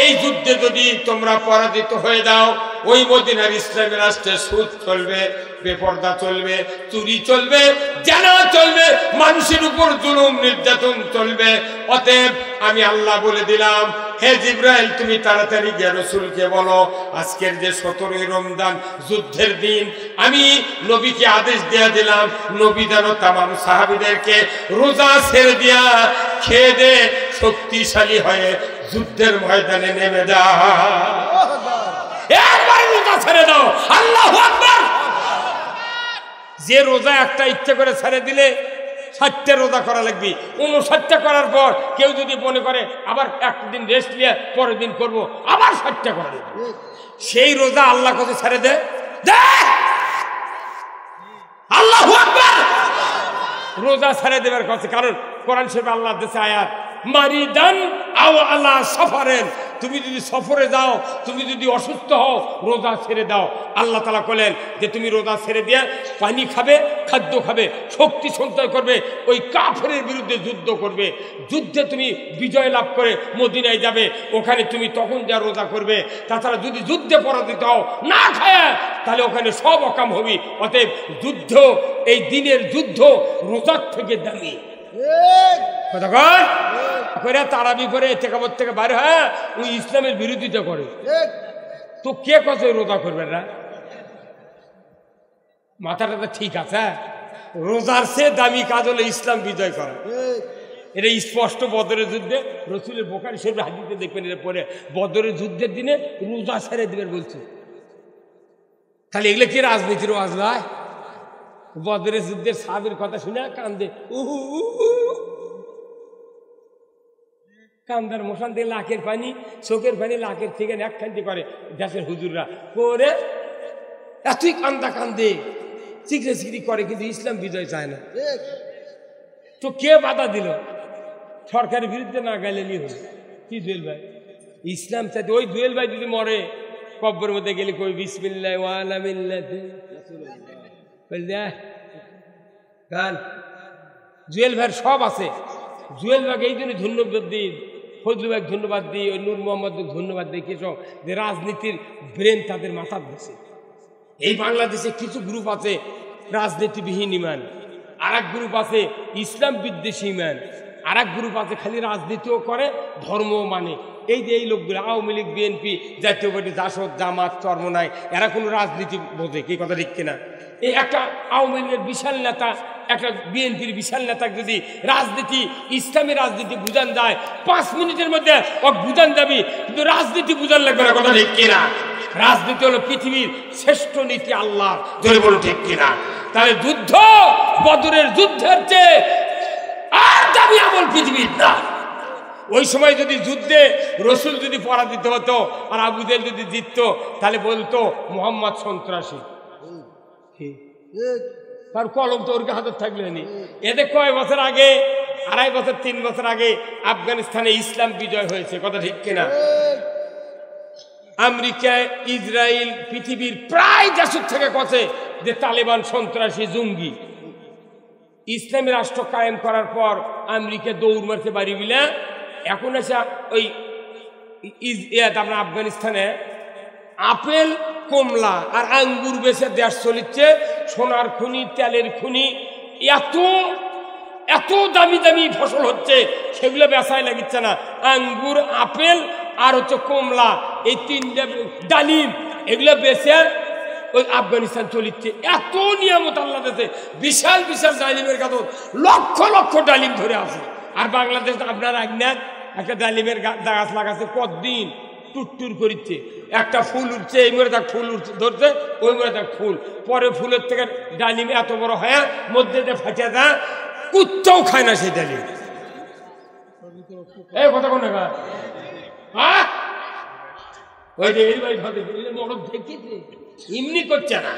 এই যুদ্ধে যদি তোমরা পরাজিত হয়ে যাও, ওই মদিনার ইসলামী রাষ্ট্রে সুদ চলবে, বেপরদা চলবে, চুরি চলবে, জানা চলবে, মানুষের উপর জুলুম নির্যাতন চলবে। অতএব আমি আল্লাহ বলে দিলাম, হে জিবরাইল তুমি তাড়াতাড়ি গিয়ে রাসূলকে বলো আজকের যে 17 রমজান যুদ্ধের দিন, আমি নবীকে আদেশ দিয়ে দিলাম নবী যেন তামাম সাহাবীদেরকে রোজা ছেড়ে দিয়া খেয়ে দে শক্তিশালী হয়ে যুদ্ধের ময়দানে নেমে যায়। একবার রোজা ছেড়ে দাও। আল্লাহু আকবার! যে রোজা একটা ইচ্ছে করে ছেড়ে দিলে 60টা রোজা করা লাগবে। 59টা করার পর কেউ যদি মনে করে আবার একদিন রেস্ট নিয়ে পরের দিন করব, আবার 60টা করা লাগবে। সেই রোজা আল্লাহ কাছে ছেড়ে দে। আল্লাহু আকবার! রোজা ছেড়ে দেবার কথা, কারণ কোরআন শরীফে আল্লাহ দেশে আয়াত মারিদান আও আলা সফরেন, তুমি যদি সফরে যাও, তুমি যদি অসুস্থ হও, রোজা ছেড়ে দাও। আল্লাহ তাআলা বলেন যে তুমি রোজা ছেড়ে দিয়ে পানি খাবে, খাদ্য খাবে, শক্তি সঞ্চয় করবে, ওই কাফেরের বিরুদ্ধে যুদ্ধ করবে। যুদ্ধে তুমি বিজয় লাভ করে মদিনায় যাবে, ওখানে তুমি তখন যা রোজা করবে। তাছাড়া যদি যুদ্ধে পরাজিত হও না খায়, তাহলে ওখানে সব অকাম হবি। অতএব যুদ্ধ, এই দিনের যুদ্ধ রোজার থেকে দামি। তারাবি করে এতেকাবত থেকে বাইরে হয়, ওই ইসলামের বিরোধিতা করে। তো কে কত রোজা করবে না? মাথাটা তো ঠিক আছে। রোজার চেয়ে দামি কাজ হলো ইসলাম বিজয় করা। এটা স্পষ্ট বদরের যুদ্ধে রাসূলের বুখারী শরীফের হাদিসে দেখবেন। এর পরে বদরের যুদ্ধের দিনে রোজা ছেড়ে দিবেন বলছে। তাহলে এগুলো কি রাজনীতির ওয়াজ নয়? বদরের যুদ্ধের সাহাবীর কথা শুনে কান্দে, কান্দার মোশান দিয়ে লাখের পানি, চোখের পানি লাখের থেকে একখান্তি করে দেশের হুজুররা করে, এতই কান্দা কান্দে, চিকরে চিকরি করে, কিন্তু ইসলাম বিজয় চায় না। তো কে বাধা দিল? সরকারের বিরুদ্ধে না গেলে হল কি জুয়েল ভাই? ইসলাম চাইতে ওই জুয়েল ভাই যদি মরে কব্বরের মধ্যে গেলে কই বিসমিল্লাহ ওয়া আলা মিল্লাতি গান। জুয়েল ভাইয়ের সব আছে। জুয়েল ভাইকে এই জন্য ধন্যবাদ দিই, ফজলু ভাইকে ধন্যবাদ দিই, ওই নূর মোহাম্মদকে ধন্যবাদ দিই। কেসব যে রাজনীতির ব্রেন তাদের মাথার বসে। এই বাংলাদেশে কিছু গ্রুপ আছে রাজনীতিবিহীন ইমান, আর এক গ্রুপ আছে ইসলাম বিদ্বেষী ইমান, আর এক গ্রুপ আছে খালি রাজনীতিও করে ধর্মও মানে। এই যে এই লোকগুলো আওয়ামী লীগ, বিএনপি, জাতীয় পার্টি, জাসদ, জামাত, চরমনাই, এরা কোনো রাজনীতি বোঝে কি? কথা ঠিক কিনা? এই একটা আওয়ামী লীগের বিশাল নেতা, একটা বিএনপির বিশাল নেতা যদি রাজনীতি, ইসলামী রাজনীতি বুঝান যায়, 5 মিনিটের মধ্যে ও বুঝান যাবি, কিন্তু রাজনীতি বুঝান লাগবে না। কথা ঠিক কিনা? রাজনীতি হলো পৃথিবীর শ্রেষ্ঠ নীতি আল্লাহ, ধরে বলো ঠিক কিনা? তাহলে যুদ্ধ, বদরের যুদ্ধের চেয়ে আর দামি আমল পৃথিবীর না। ওই সময় যদি যুদ্ধে রসুল যদি পরাজিত হতো আর আবু জেহেল যদি জিততো, তাহলে বলতো মুহাম্মদ সন্ত্রাসী। তার কলম তো ওর হাতে থাকলে নি। এতে কয় বছর আগে, 2.5 বছর 3 বছর আগে আফগানিস্তানে ইসলাম বিজয় হয়েছে। কথা ঠিক কিনা? আমেরিকা, ইসরায়েল, পৃথিবীর প্রায় দেশের থেকে কছে যে তালেবান সন্ত্রাসী, জঙ্গি। ইসলামী রাষ্ট্র কায়েম করার পর আমেরিকা দৌড় মারতে পারি বিলে এখন এসে ওই আপনার আফগানিস্তানে আপেল, কমলা আর আঙ্গুর বেচে দেশ চলিচ্ছে সোনার খনি, তেলের খনি, এত এত দামি দামি ফসল হচ্ছে, সেগুলো বেচায় লাগিচ্ছে না। আঙ্গুর, আপেল আর হচ্ছে কমলা, এই তিনটা, ডালিম, এগুলো বেচে ওই আফগানিস্তান চলিচ্ছে। এত নিয়ামত আল্লাহ দেশে, বিশাল বিশাল ডালিমের গাছ, লক্ষ লক্ষ ডালিম ধরে আছে। আর বাংলাদেশ আপনার আজ্ঞা একটা ডালিমের গাছ লাগাচ্ছে, কতদিন টুটটুর করিচ্ছে, একটা ফুল উঠছে, এই মরে তাক ফুল উঠছে ধরছে, ওই মরে তাক ফুল, পরে ফুলের থেকে ডালিম এত বড় হয়, মধ্যে ফাটিয়ে দেয়, কুত্তাও খায় না সেই ডালিম। এই কথা কোন ওই যে এই মরদ দেখেছে, এমনি করছে না।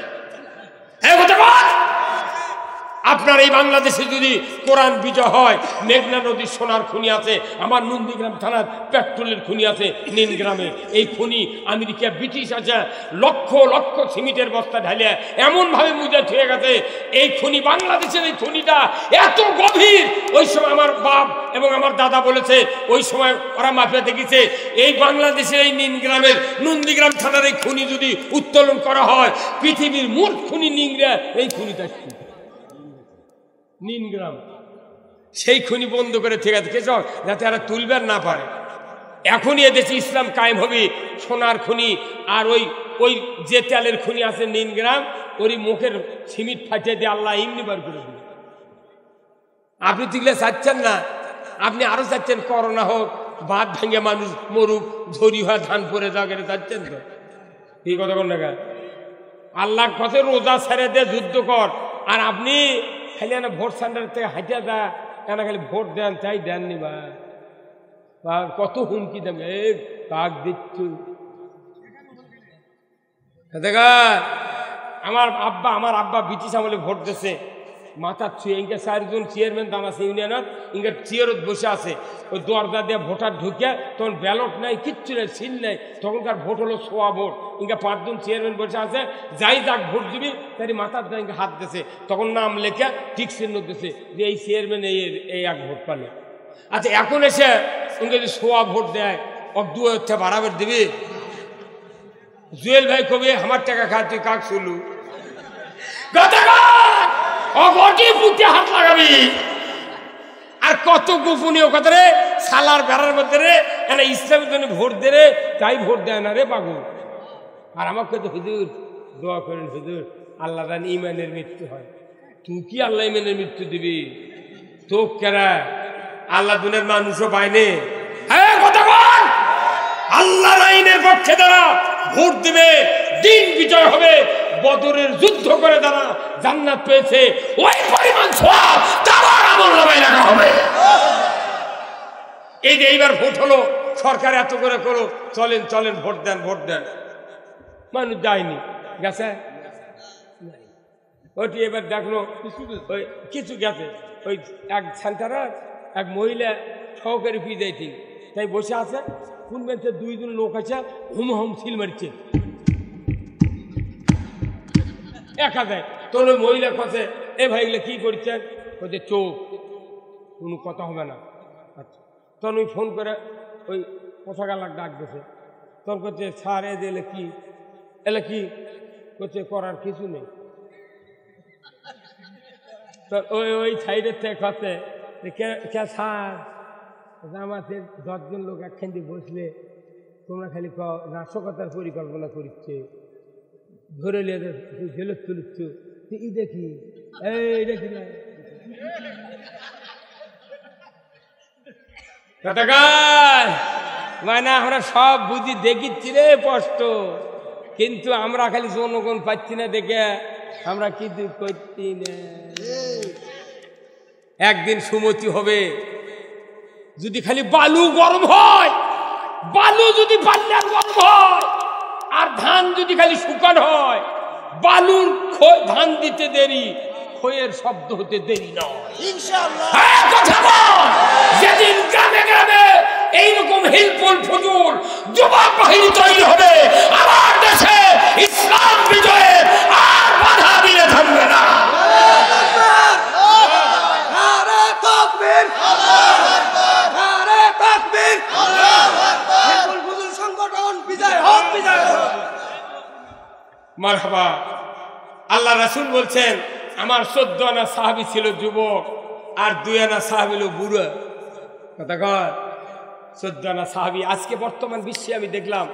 আপনার এই বাংলাদেশে যদি কোরআন বিজয় হয়, মেঘনা নদীর সোনার খনি আছে, আমার নন্দীগ্রাম থানার পেট্রোলের খনি আছে নীল গ্রামে। এই খনি আমেরিকা, ব্রিটিশ আছে, লক্ষ লক্ষ সিমেন্টের বস্তা ঢালে এমনভাবে মুজাত হয়ে গেছে। এই খনি, বাংলাদেশের এই খনিটা এত গভীর, ওই সময় আমার বাপ এবং আমার দাদা বলেছে, ওই সময় ওরা মাফিয়া দেখেছে, এই বাংলাদেশের এই নীলগ্রামের নন্দীগ্রাম থানার এই খনি যদি উত্তোলন করা হয়, পৃথিবীর মূল খনি নিংড়া এই খনিটা, নীলগ্রাম, সেই খনি বন্ধ করে ঠিক আছে কেসব, যাতে এরা তুলবে না পারে। এখনই এদেশে ইসলাম কায়েম হবে। সোনার খনি আর ওই ওই যে তেলের খনি আছে নীলগ্রাম, ওরই মুখের সিমিট ফাটিয়ে দিয়ে আল্লাহ এমনি বার করে দিবে। আপনি তুলে চাচ্ছেন না, আপনি আরো চাচ্ছেন করোনা হোক, বাঁধ ভেঙে মানুষ মরুক, ঝরি হয়ে ধান পরে যাক, এটা চাচ্ছেন তো? এই কথা কোন জায়গায় আল্লাহ পথে রোজা ছেড়ে দে, যুদ্ধ কর, আর আপনি খালি না ভোট সেন্টার থেকে হাঁটিয়ে যা, কেন খালি ভোট দেন, তাই দেননি বা কত হুমকি দেন, কাক দিচ্ছ। আমার আব্বা ব্রিটিশ আমলে ভোট দিয়েছে, মাথার ছুঁয়ে ইনকা 4 জন চেয়ারম্যান দাম আছে ইউনিয়নত, ইনকা চেয়ারত বসে আছে, ওই দরজা দিয়ে ভোটার ঢুকে, তখন ব্যালট নাই, কিচ্ছু নেই, সিল নেই, তখনকার ভোট হলো 100 ভোট। ইনকা 5 জন চেয়ারম্যান বসে আছে, যাই যাক ভোট দিবি, তাই মাথার দিয়ে ইনকা হাত দিয়েছে, তখন নাম লেখা ঠিক চিহ্ন দিয়েছে যে এই চেয়ারম্যান এই এক ভোট পালে। আচ্ছা এখন এসে ইনকা যদি 100 ভোট দেয়, অব 2 হচ্ছে বাড়াবার দিবি? জুয়েল ভাই কবি আমার টাকা খা, তুই কাক শুলু হাত লাগাবি। আর কত গোপনীয় কথা রে, সালার বেড়ার মধ্যে রে, ইসলামের জন্য ভোট দে রে, তাই ভোট দেয় না রে পাগল। আর আমার কাছে হুজুর দোয়া করেন, হুজুর আল্লাহ জানি ইমানের মৃত্যু হয়। তুই কি আল্লাহ ইমানের মৃত্যু দিবি? তো কেরা আল্লাহ দুনিয়ার মানুষও পায়নি। হ্যাঁ কথা বল, আল্লাহর আইনের পক্ষে দ্বারা ভোট দিবে, দিন বিজয় হবে। বদরের যুদ্ধ করে তারা জান্নাত পেয়েছে, ওই পরিমাণ সওয়াব তার আমলনামায় লেখা হবে। এই যে এইবার ভোট হলো, সরকার এত করে করো, চলেন চলেন ভোট দেন, ভোট দেন, মানুষ যায়নি, গেছে ওটি। এবার দেখলো ওই কিছু গেছে, ওই এক সেন্টারে এক মহিলা সহকারী পিজাইটি, তাই বসে আছে, কোন বেঞ্চে 2 জন লোক আছে, হুম হুম সিল মারছে, একা দেয়। তোর ওই মহিলার কাছে, এ ভাই এগুলো কি করছেন? ওদের চোখ, কোনো কথা হবে না। আচ্ছা, তখন ওই ফোন করে ওই পোশাকালার ডাক দিয়েছে, তোর করছে স্যার এ এলে কি, এলে কি করছে, করার কিছু নেই। তো ওই সাইডের থেকে কাছে কে স্যার, আমাদের 10 জন লোক একখান দিয়ে বসলে তোমরা খালি নাশকতার পরিকল্পনা করছে, ধরে নিয়ে জেলে তুলছ, ই দেখি এই দেখি না মানে আমরা সব বুঝি দেখিচ্ছি রে স্পষ্ট, কিন্তু আমরা খালি জনগণ পাচ্ছি না দেখে আমরা কিছু করছি না। একদিন সুমতি হবে, যদি খালি বালু গরম হয়, বালু যদি পাল্লার গরম হয়, আর ধান যদি খালি শুকান হয়, বালুর ধান দিতে দেরি, খয়ের শব্দ হতে দেরি নয় ইনশাআল্লাহ। যেদিন গ্রামে গ্রামে এইরকম হিলফুল ফুজুর যুবক বাহিনী তৈরি হবে, আমার দেশে ইসলাম বিজয়ে আর বাধা দিলে থামবে না। মারহাবা। আল্লাহ রাসূল বলছেন আমার 14 আনা সাহাবী ছিল যুবক আর 2 আনা সাহাবী হলো বুড়ো। কথা কয় 14 আনা সাহাবী। আজকে বর্তমান বিশ্বে আমি দেখলাম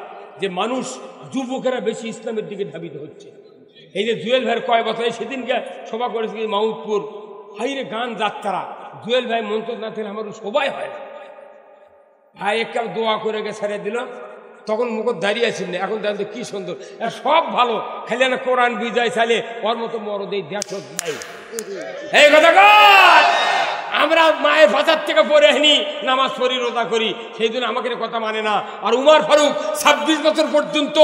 যে মানুষ যুবকেরা বেশি ইসলামের দিকে ধাবিত হচ্ছে। এই যে জুয়েল ভাইয়ের কয় বছর সেদিনকে সভা করেছে মাহমুদপুর, হাইরে গান যাত্রা, জুয়েল ভাই মন্ত্র না থাকলে আমার সবাই হয় না। ভাই একটা দোয়া করে গে ছেড়ে দিল, তখন মুখ দাঁড়িয়ে আছেন না, এখন জানতো কি সুন্দর সব ভালো, খালি না কোরআন বিজয় চাইলে ওর মতো মরদ এই দেশ নাই। এই কথা কয় আমরা মায়ের ভাষার থেকে পড়ে আনি, নামাজ পড়ি, রোজা করি, সেই জন্য আমাকে কথা মানে না। আর উমর ফারুক 26 বছর পর্যন্ত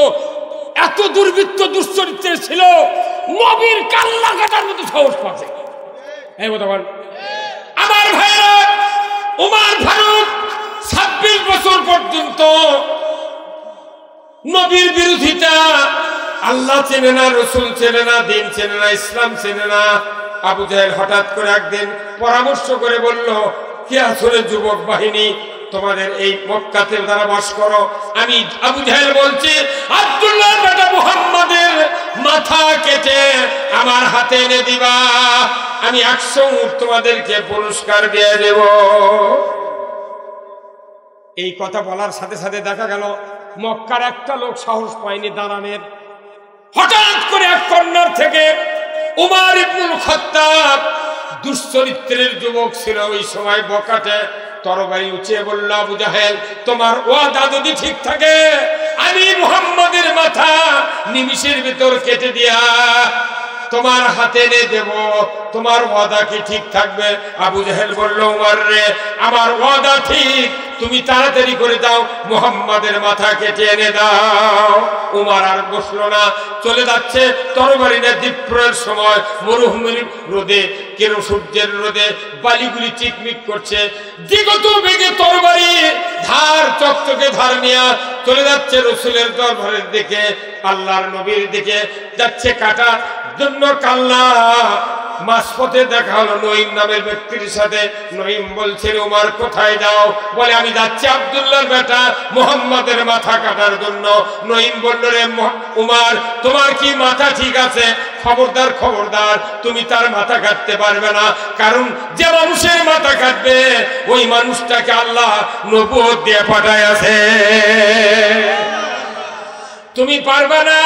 এত দুর্বৃত্ত দুশ্চরিত্রের ছিল, নবীর কাল্লা কাটার মতো সাহস পাচ্ছে। এই কথা বল আমার ভাইরা, উমর ফারুক 26 বছর পর্যন্ত নবীর বিরোধিতা, আল্লাহ চেনে না, রসুল চেনে না, দিন চেনে না, ইসলাম চেনে না। আবু জাহেল হঠাৎ করে একদিন পরামর্শ করে বলল, কে আসলে যুবক বাহিনী তোমাদের এই মক্কাতে যারা বাস করো, আমি আবু জাহেল বলছি আব্দুল্লাহ বেটা মুহাম্মাদের মাথা কেটে আমার হাতে এনে দিবা, আমি 100 উট তোমাদেরকে পুরস্কার দিয়ে দেব। এই কথা বলার সাথে সাথে দেখা গেল মক্কার একটা লোক সাহস পায়নি দাঁড়ানোর। হঠাৎ করে এক কর্নার থেকে উমর ইবনুল খাত্তাব, দুশ্চরিত্রের যুবক ছিল ওই সময়, বকাটে তরবারি উঁচিয়ে বলল, আবু জাহেল তোমার ওয়াদা যদি ঠিক থাকে আমি মুহাম্মাদের মাথা নিমিষের ভিতর কেটে দিয়া তোমার হাতে এনে দেব, তোমার ওয়াদা কি ঠিক থাকবে? আবু জাহেল বলল, উমর রে আমার ওয়াদা ঠিক, তুমি তাড়াতাড়ি করে দাও, মুহাম্মাদের মাথা কেটে এনে দাও। উমর আর বসলো না, চলে যাচ্ছে। তরবারি না দ্বীপ্রয়ের সময় মরুভূমির রোদে, কেন সূর্যের রোদে বালিগুলি চিকমিক করছে, দিগত বেগে তরবারি ধার চকচকে ধার নিয়ে চলে যাচ্ছে রসুলের দরবারের দিকে, আল্লাহর নবীর দিকে যাচ্ছে। কাটা জন্য কাল্লা মাঝপথে দেখা হলো নঈম নামের ব্যক্তির সাথে। নঈম বলছে, উমর কোথায় যাও? বলে আমি যাচ্ছি আব্দুল্লাহর বেটা মুহাম্মাদের মাথা কাটার জন্য। নঈম বলল, রে উমর তোমার কি মাথা ঠিক আছে? খবরদার খবরদার, তুমি তার মাথা কাটতে পারবে না, কারণ যে মানুষের মাথা কাটবে ওই মানুষটাকে আল্লাহ নবুয়ত দিয়ে পাঠায় আছে, তুমি পারবে না।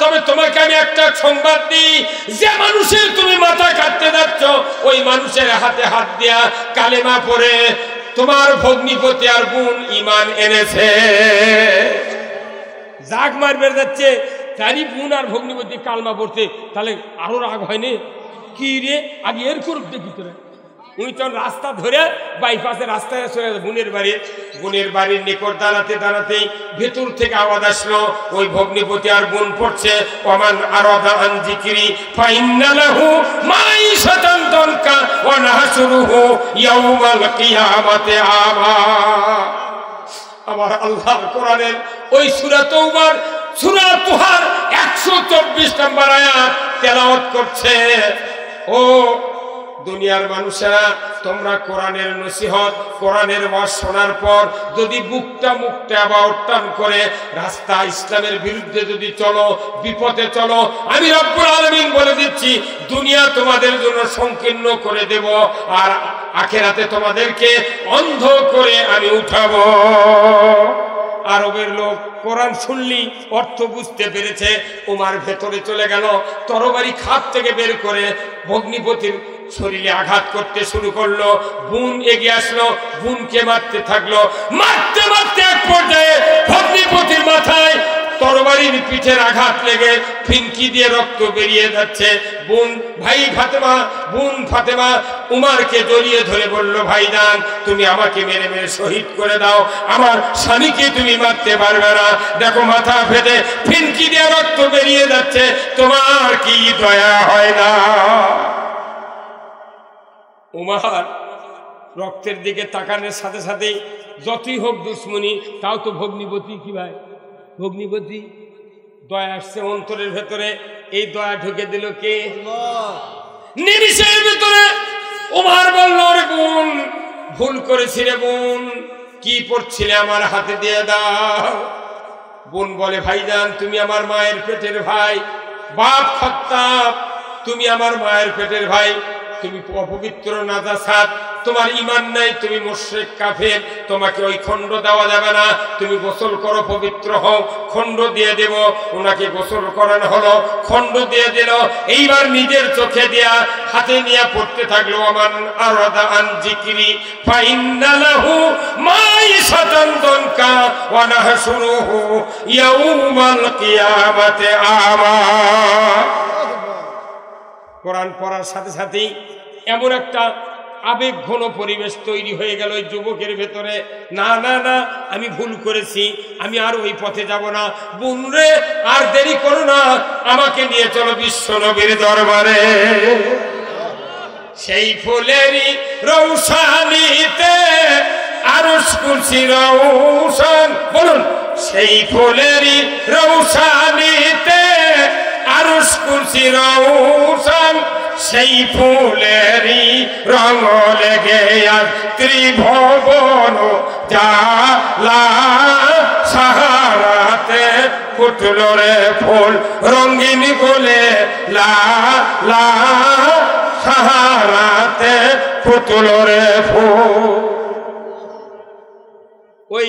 তবে তোমাকে আমি একটা সংবাদ দিই, যে মানুষের তুমি মাথা কাটতে যাচ্ছ ওই মানুষের হাতে হাত দিয়া কালেমা পড়ে তোমার ভগ্নিপতি আর বোন ঈমান এনেছে। জাগ মারবে যাচ্ছে তারই বোন আর ভগ্নিপতি কালমা পড়তে, তাহলে আরো রাগ হয়নি? কি রে আগে এর করুক দেখি তোরা। উনি তখন রাস্তা ধরে বাইপাসে রাস্তায় চলে গেছে বোনের বাড়ি। বোনের বাড়ির নিকট দাঁড়াতে দাঁড়াতেই ভেতর থেকে আওয়াজ আসলো, ওই ভগ্নিপতি আর বোন পড়ছে, ওমান আরাদা আন যিকরি ফাইন্না লাহু মাইশাতান দানকা ওয়া নাহশুরুহু ইয়াউমাল কিয়ামাতি আমা। আমার আল্লাহর কোরআনের ওই সূরা তওবার সূরা তুহার 124 নম্বর আয়াত তেলাওয়াত করছে। ও দুনিয়ার মানুষেরা, তোমরা কোরআনের নসিহত, কোরআনের ওয়াজ শোনার পর যদি বুকটা আবার টান করে রাস্তা ইসলামের বিরুদ্ধে যদি চলো, বিপথে চলো, আমি রব্বুল আলামিন বলে দিচ্ছি দুনিয়া তোমাদের জন্য সংকীর্ণ করে দেব, আর আখিরাতে তোমাদেরকে অন্ধ করে আমি উঠাবো। আরবের লোক কোরআন শুনলি অর্থ বুঝতে পেরেছে। উমর ভেতরে চলে গেল, তরবারি খাপ থেকে বের করে ভগ্নিপতির শরীরে আঘাত করতে শুরু করলো। বোন এগিয়ে আসলো, বোনকে মারতে থাকলো। মারতে মারতে এক পর্যায়ে ভগ্নিপতির মাথায় তরবারির পিঠের আঘাত লেগে ফিনকি দিয়ে রক্ত বেরিয়ে যাচ্ছে। বোন ফাতেমা উমরকে জড়িয়ে ধরে বলল, ভাইজান তুমি আমাকে মেরে মেরে শহীদ করে দাও, আমার স্বামীকে তুমি মারতে পারবে না। দেখো মাথা ফেটে ফিনকি দিয়ে রক্ত বেরিয়ে যাচ্ছে, তোমার কি দয়া হয় না? উমর রক্তের দিকে তাকানোর সাথে সাথে যতই হোক দুশ্মনী, তাও তো ভগ্নিপতি। কি ভাই ভগ্নিপতি? দয়া আসছে অন্তরের ভেতরে, এই দয়া ঢুকে দিল কে? নিমিষের ভেতরে উমর বলল, রে বোন ভুল করেছি রে বোন, কি পড়ছিলে আমার হাতে দিয়ে দাও। বোন বলে, ভাইজান তুমি আমার মায়ের পেটের ভাই, বাপ খাত্তাব তুমি আমার মায়ের পেটের ভাই, তুমি অপবিত্র নাজাসাত, তোমার ঈমান নাই, তুমি মুশরিক কাফের, তোমাকে ওই খণ্ড দেওয়া যাবে না, তুমি গোসল করো, পবিত্র হও। খণ্ড দিয়ে দেব। ওনাকে গোসল করানো হলো, খণ্ড দিয়ে দিল। এইবার নিজের চোখে দিয়া হাতে নিয়ে পড়তে থাকলো, আমান আরাদা আন যিকরি ফাইন্না লাহু মাইশাতান দানকা ওয়া নাহশুরুহু ইয়াউমাল কিয়ামাতি আমা। কোরআন পড়ার সাথে সাথেই এমন একটা আবেগ ঘন পরিবেশ তৈরি হয়ে গেল ওই যুবকের ভেতরে। না না না, আমি ভুল করেছি, আমি আর ওই পথে যাব না। বোনরে, আর দেরি করো না, আমাকে নিয়ে চলো বিশ্ব নবীর দরবারে। সেই ফুলেরই রৌশানীতে আরশ কুরসি রৌশন, বলুন, সেই ফুলেরই রৌশানীতে আরশ কুরসি রৌশন, সেই ফুলেরই রঙ লেগে আজ ত্রিভুবন জ্বালা, সাহারাতে ফুটল রে ফুল রঙিন গোলে লা লা, সাহারাতে ফুটল রে ফুল। ওই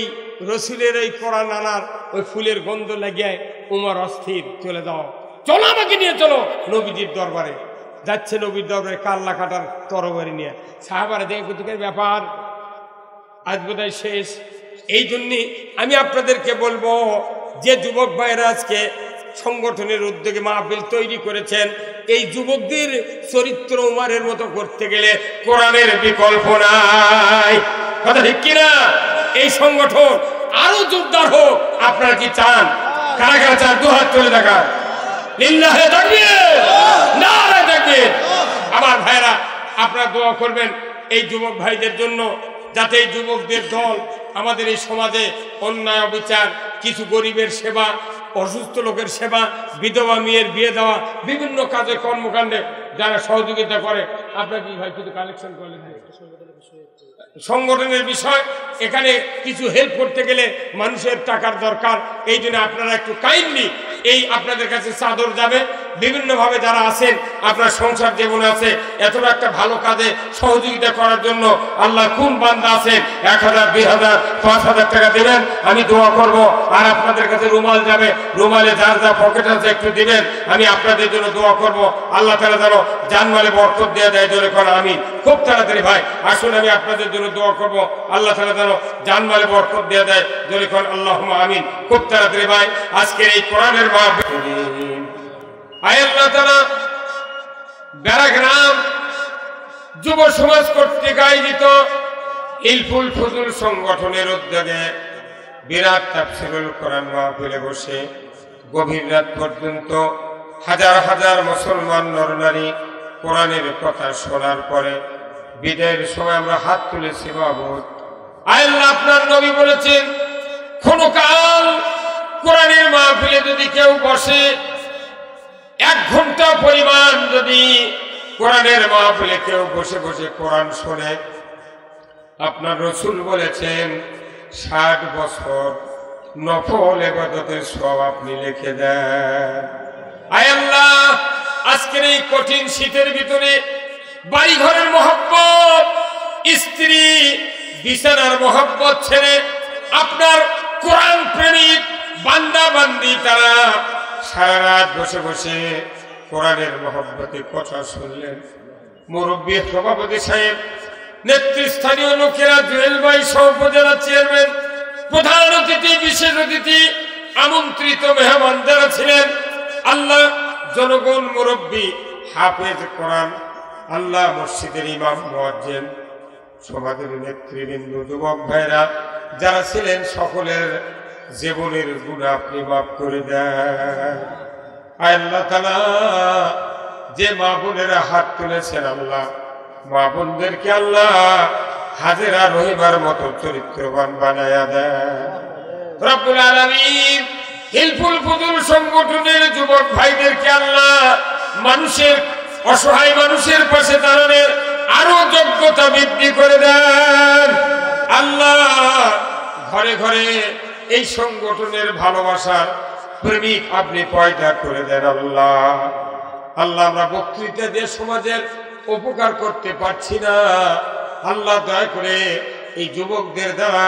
রসুলের ওই কোরআন আনার ওই ফুলের গন্ধ লাগিয়ে উমর অস্থির, চলে যাও, চলো আমাকে নিয়ে চলো নবীজির দরবারে। যাচ্ছে নবীর দরবারে কাল্লা কাটার তরবারি নিয়ে। সাহাবারা দেখে কোথাকার ব্যাপার, আজ বোধহয় শেষ। এই জন্যে আমি আপনাদেরকে বলবো, যে যুবক ভাইয়েরা আজকে সংগঠনের উদ্যোগে মাহফিল তৈরি করেছেন, এই যুবকদের চরিত্র উমারের মতো করতে গেলে কোরআনের বিকল্প নাই। কথা ঠিক কিনা? এই সংগঠন আরো জোরদার হোক। আপনারা কি চান? কারা কারা চান? দু হাত তুলে দেখা। লিল্লাহে তাকবীর, নারে তাকবীর। আমার ভাইরা, আপনারা দোয়া করবেন এই যুবক ভাইদের জন্য, যাতে এই যুবকদের দল আমাদের এই সমাজে অন্যায় অবিচার, কিছু গরিবের সেবা, অসুস্থ লোকের সেবা, বিধবা মেয়ের বিয়ে দেওয়া, বিভিন্ন কাজে কর্মকাণ্ডে যারা সহযোগিতা করে। আপনার কি ভাই কিছু কালেকশন করলেন? সংগঠনের বিষয়, এখানে কিছু হেল্প করতে গেলে মানুষের টাকার দরকার। এই জন্য আপনারা একটু কাইন্ডলি, এই আপনাদের কাছে চাদর যাবে। বিভিন্নভাবে যারা আছেন, আপনার সংসার জীবনে আছে, এতটা একটা ভালো কাজে সহযোগিতা করার জন্য আল্লাহ কোন বান্দা আছেন, 1000, 2000, 5000 টাকা দেবেন, আমি দোয়া করব। আর আপনাদের কাছে রুমাল যাবে, রুমালে যার যা পকেট আছে একটু দিবেন, আমি আপনাদের জন্য দোয়া করব। আল্লাহ তাআলা যেন জানমালে বরকত দিয়ে দেয়, জোরে কোন আমিন। খুব তাড়াতাড়ি ভাই আসুন, আমি আপনাদের জন্য দোয়া করব, আল্লাহ তাআলা যেন জানমালে বরকত দিয়ে দেয়, জোরে কোন আল্লাহুম্মা আমিন। খুব তাড়াতাড়ি ভাই আজকের এই কোরআনের মাহফিল, আয় আল্লাহ তাআলা বেড়াগ্রাম যুব সমাজ কর্তৃক আয়োজিত ইলফুল ফুজুল সংগঠনের উদ্যোগে বিরাট তাফসীরুল কোরআন মাহফিলে বসে গভীর রাত পর্যন্ত হাজার হাজার মুসলমান নরনারী কোরআনের কথা শোনার পরে বিদায়ের সময় আমরা হাত তুলেছি। মাবুদ, আয় আল্লাহ, আপনার নবী বলেছেন, ক্ষণকাল কোরআনের মাহফিলে যদি কেউ বসে, 1 ঘন্টা পরিমাণ যদি কোরআনের মাহফিলে কেউ বসে বসে কোরআন শোনে, আপনার রাসূল বলেছেন 60 বছর নফল ইবাদতের সওয়াব আপনি লিখে দেন। আয় আল্লাহ, আজকের এই কঠিন শীতের ভিতরে বাড়ি ঘরের মহব্বত, স্ত্রী বিছানার মহব্বত ছেড়ে আপনার কোরআন প্রেমিক বান্দা বান্দি তারা সারা রাত বসে বসে কোরআনের মহব্বতে কথা শুনলেন। মুরব্বী সভাপতি সাহেব, নেতৃস্থানীয় লোকেরা, জুয়েল ভাই সহ উপজেলা চেয়ারম্যান, প্রধান অতিথি, বিশেষ অতিথি, আমন্ত্রিত মেহমান যারা ছিলেন, আল্লাহ জনগণ, মুরব্বী, হাফেজ কোরআন, আল্লাহ মসজিদের ইমাম, মুয়াজ্জিন, সমাজের নেতৃবৃন্দ, যুবক ভাইরা যারা ছিলেন, সকলের জীবনের গুনাহ আপনি মাফ করে দেন। আল্লাহ তাআলা যে মা বোনেরা হাত তুলেছেন, আল্লাহ মা বোনদেরকে আল্লাহ হাজেরা রহিমার মতো চরিত্রবান বানায়া দেন। রব্বুল আলামিন হিলফুল ফুজুল সংগঠনের যুবক ভাইদেরকে আল্লাহ মানুষের, অসহায় মানুষের পাশে দাঁড়ানোর আরো যোগ্যতা বৃদ্ধি করে দেন। আল্লাহ ঘরে ঘরে এই সংগঠনের ভালোবাসার প্রেমিক আপনি পয়দা করে দেন। আল্লাহ আল্লাহ আমরা বক্তৃতা দিয়ে সমাজের উপকার করতে পারছি না। আল্লাহ দয়া করে এই যুবকদের দ্বারা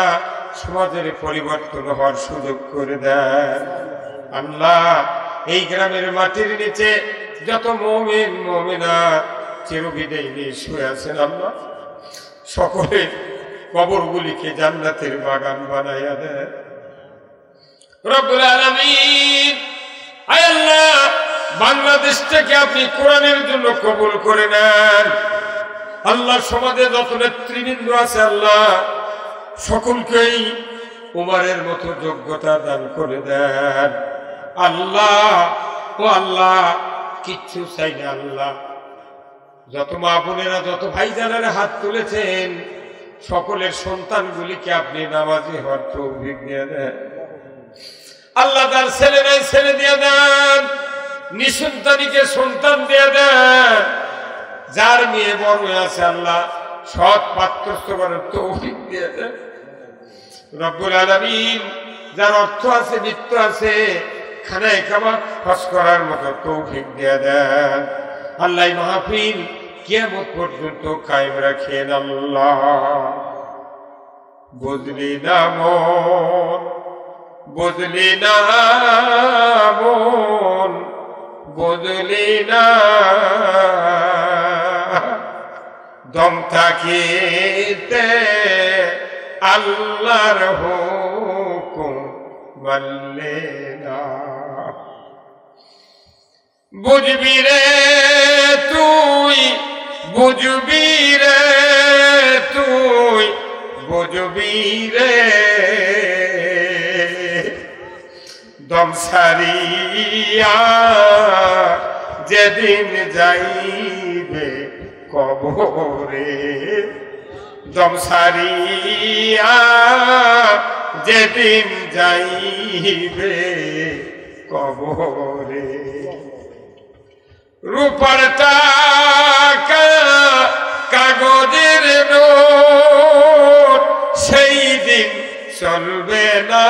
সমাজের পরিবর্তন হওয়ার সুযোগ করে দেন। আল্লাহ এই গ্রামের মাটির নিচে যত মুমিন মুমিনাত চিরবিদায় নিয়ে শুয়ে আছেন আল্লাহ সকলে কবরগুলিকে জান্নাতের বাগান বানাইয়া দেন রব্বুল আলামিন। আয় আল্লাহ বাংলাদেশটাকে আপনি কোরআনের জন্য কবুল করে নেন। আল্লাহ সমাজে যত নেতৃবৃন্দ আছে আল্লাহ সকলকেই উমারের মতো যোগ্যতা দান করে দেন আল্লাহ। ও আল্লাহ কিচ্ছু চাই না আল্লাহ, যত মা বোনেরা যত ভাইজানেরা হাত তুলেছেন সকলের সন্তানগুলিকে আপনি নামাজি হওয়ার তৌফিক দিয়ে দেন আল্লাহ। তার ছেলে নাই ছেলে দিয়ে দেন, নিঃসন্তানীকে সন্তান দিয়ে দেন, যার মেয়ে বড় আছে আল্লাহ সৎ পাত্রস্থ করার তৌফিক দিয়ে দেন রব্বুল আলামিন। যার অর্থ আছে বিত্ত আছে খানায় খাবার খরচ করার মতো তৌফিক দিয়ে দেন আল্লাহ। মাহফিল কিয়ামত পর্যন্ত কায়েম রাখেন আল্লাহ। বুঝলি না মন, বুঝলি না মন, বুঝলি না দম থাকিতে আল্লাহর হুকুম মানলে না। বুঝবি রে তুই, বুঝবি রে তুই, বুঝবি রে দম সারিয়া যেদিন যাইবে কবরে, দম সারিয়া যেদিন যাইবে কবরে। রূপার টাকা কাগজের নোট সেই দিন চলবে না,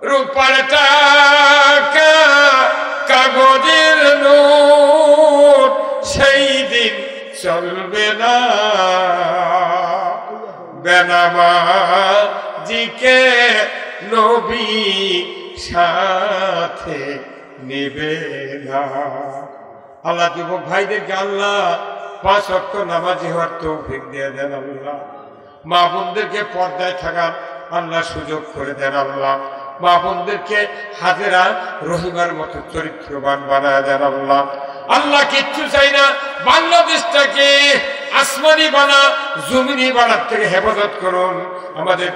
রূপার টাকা কাগজের নোট সেই দিন চলবে না, বেনামাজিকে নবী সাথে নেবে না। আল্লাহ যুবক ভাইদেরকে আল্লাহ 5 ওয়াক্ত নামাজি হওয়ার তৌফিক দিয়ে দেন আল্লাহ। মা বোনদেরকে পর্দায় থাকার আল্লাহ সুযোগ করে দেন আল্লাহ। মা বোনদেরকে হাজেরা রহিমার মতো চরিত্রবান বানায় দেন আল্লাহ। আল্লাহ কিচ্ছু চাই না, বাংলাদেশটাকে আসমানি বানা জমিনি বানার থেকে হেফাজত করুন। আমাদের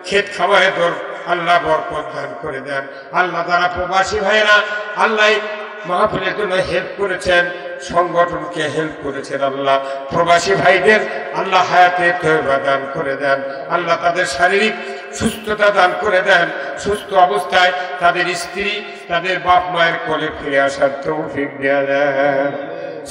ক্ষেত খামারে তোর আল্লাহ বরকত দান করে দেন আল্লাহ। তারা প্রবাসী ভাইয়েরা আল্লাহ মাহফিলের জন্য হেল্প করেছেন, সংগঠনকে হেল্প করেছেন আল্লাহ। প্রবাসী ভাইদের আল্লাহ হায়াতে তওবা দান করে দেন আল্লাহ। তাদের শারীরিক সুস্থতা দান করে দেন, সুস্থ অবস্থায় তাদের স্ত্রী তাদের বাপ মায়ের কোলে ফিরে আসার তৌফিক দিয়ে দেন।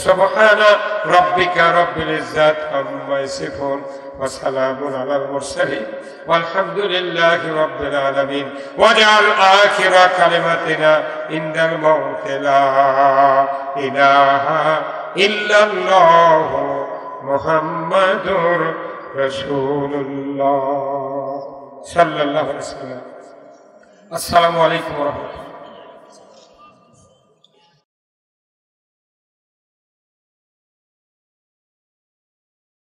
সুবহানা রাব্বিকা রাব্বিল ইজ্জাতি আম্মা ইয়াসিফুন ওয়া সালামুন আলাল মুরসালিন ওয়ালহামদুলিল্লাহি রাব্বিল আলামিন। ওয়াজআল আখিরা কালিমাতিনা ইনদাল মাউতি লা ইলাহা ইল্লাল্লাহ মুহাম্মাদুর রাসূলুল্লাহ সাল্লাল্লাহু আলাইহি ওয়াসাল্লাম। আসসালামু আলাইকুম ওয়া রাহমাতুল্লাহ।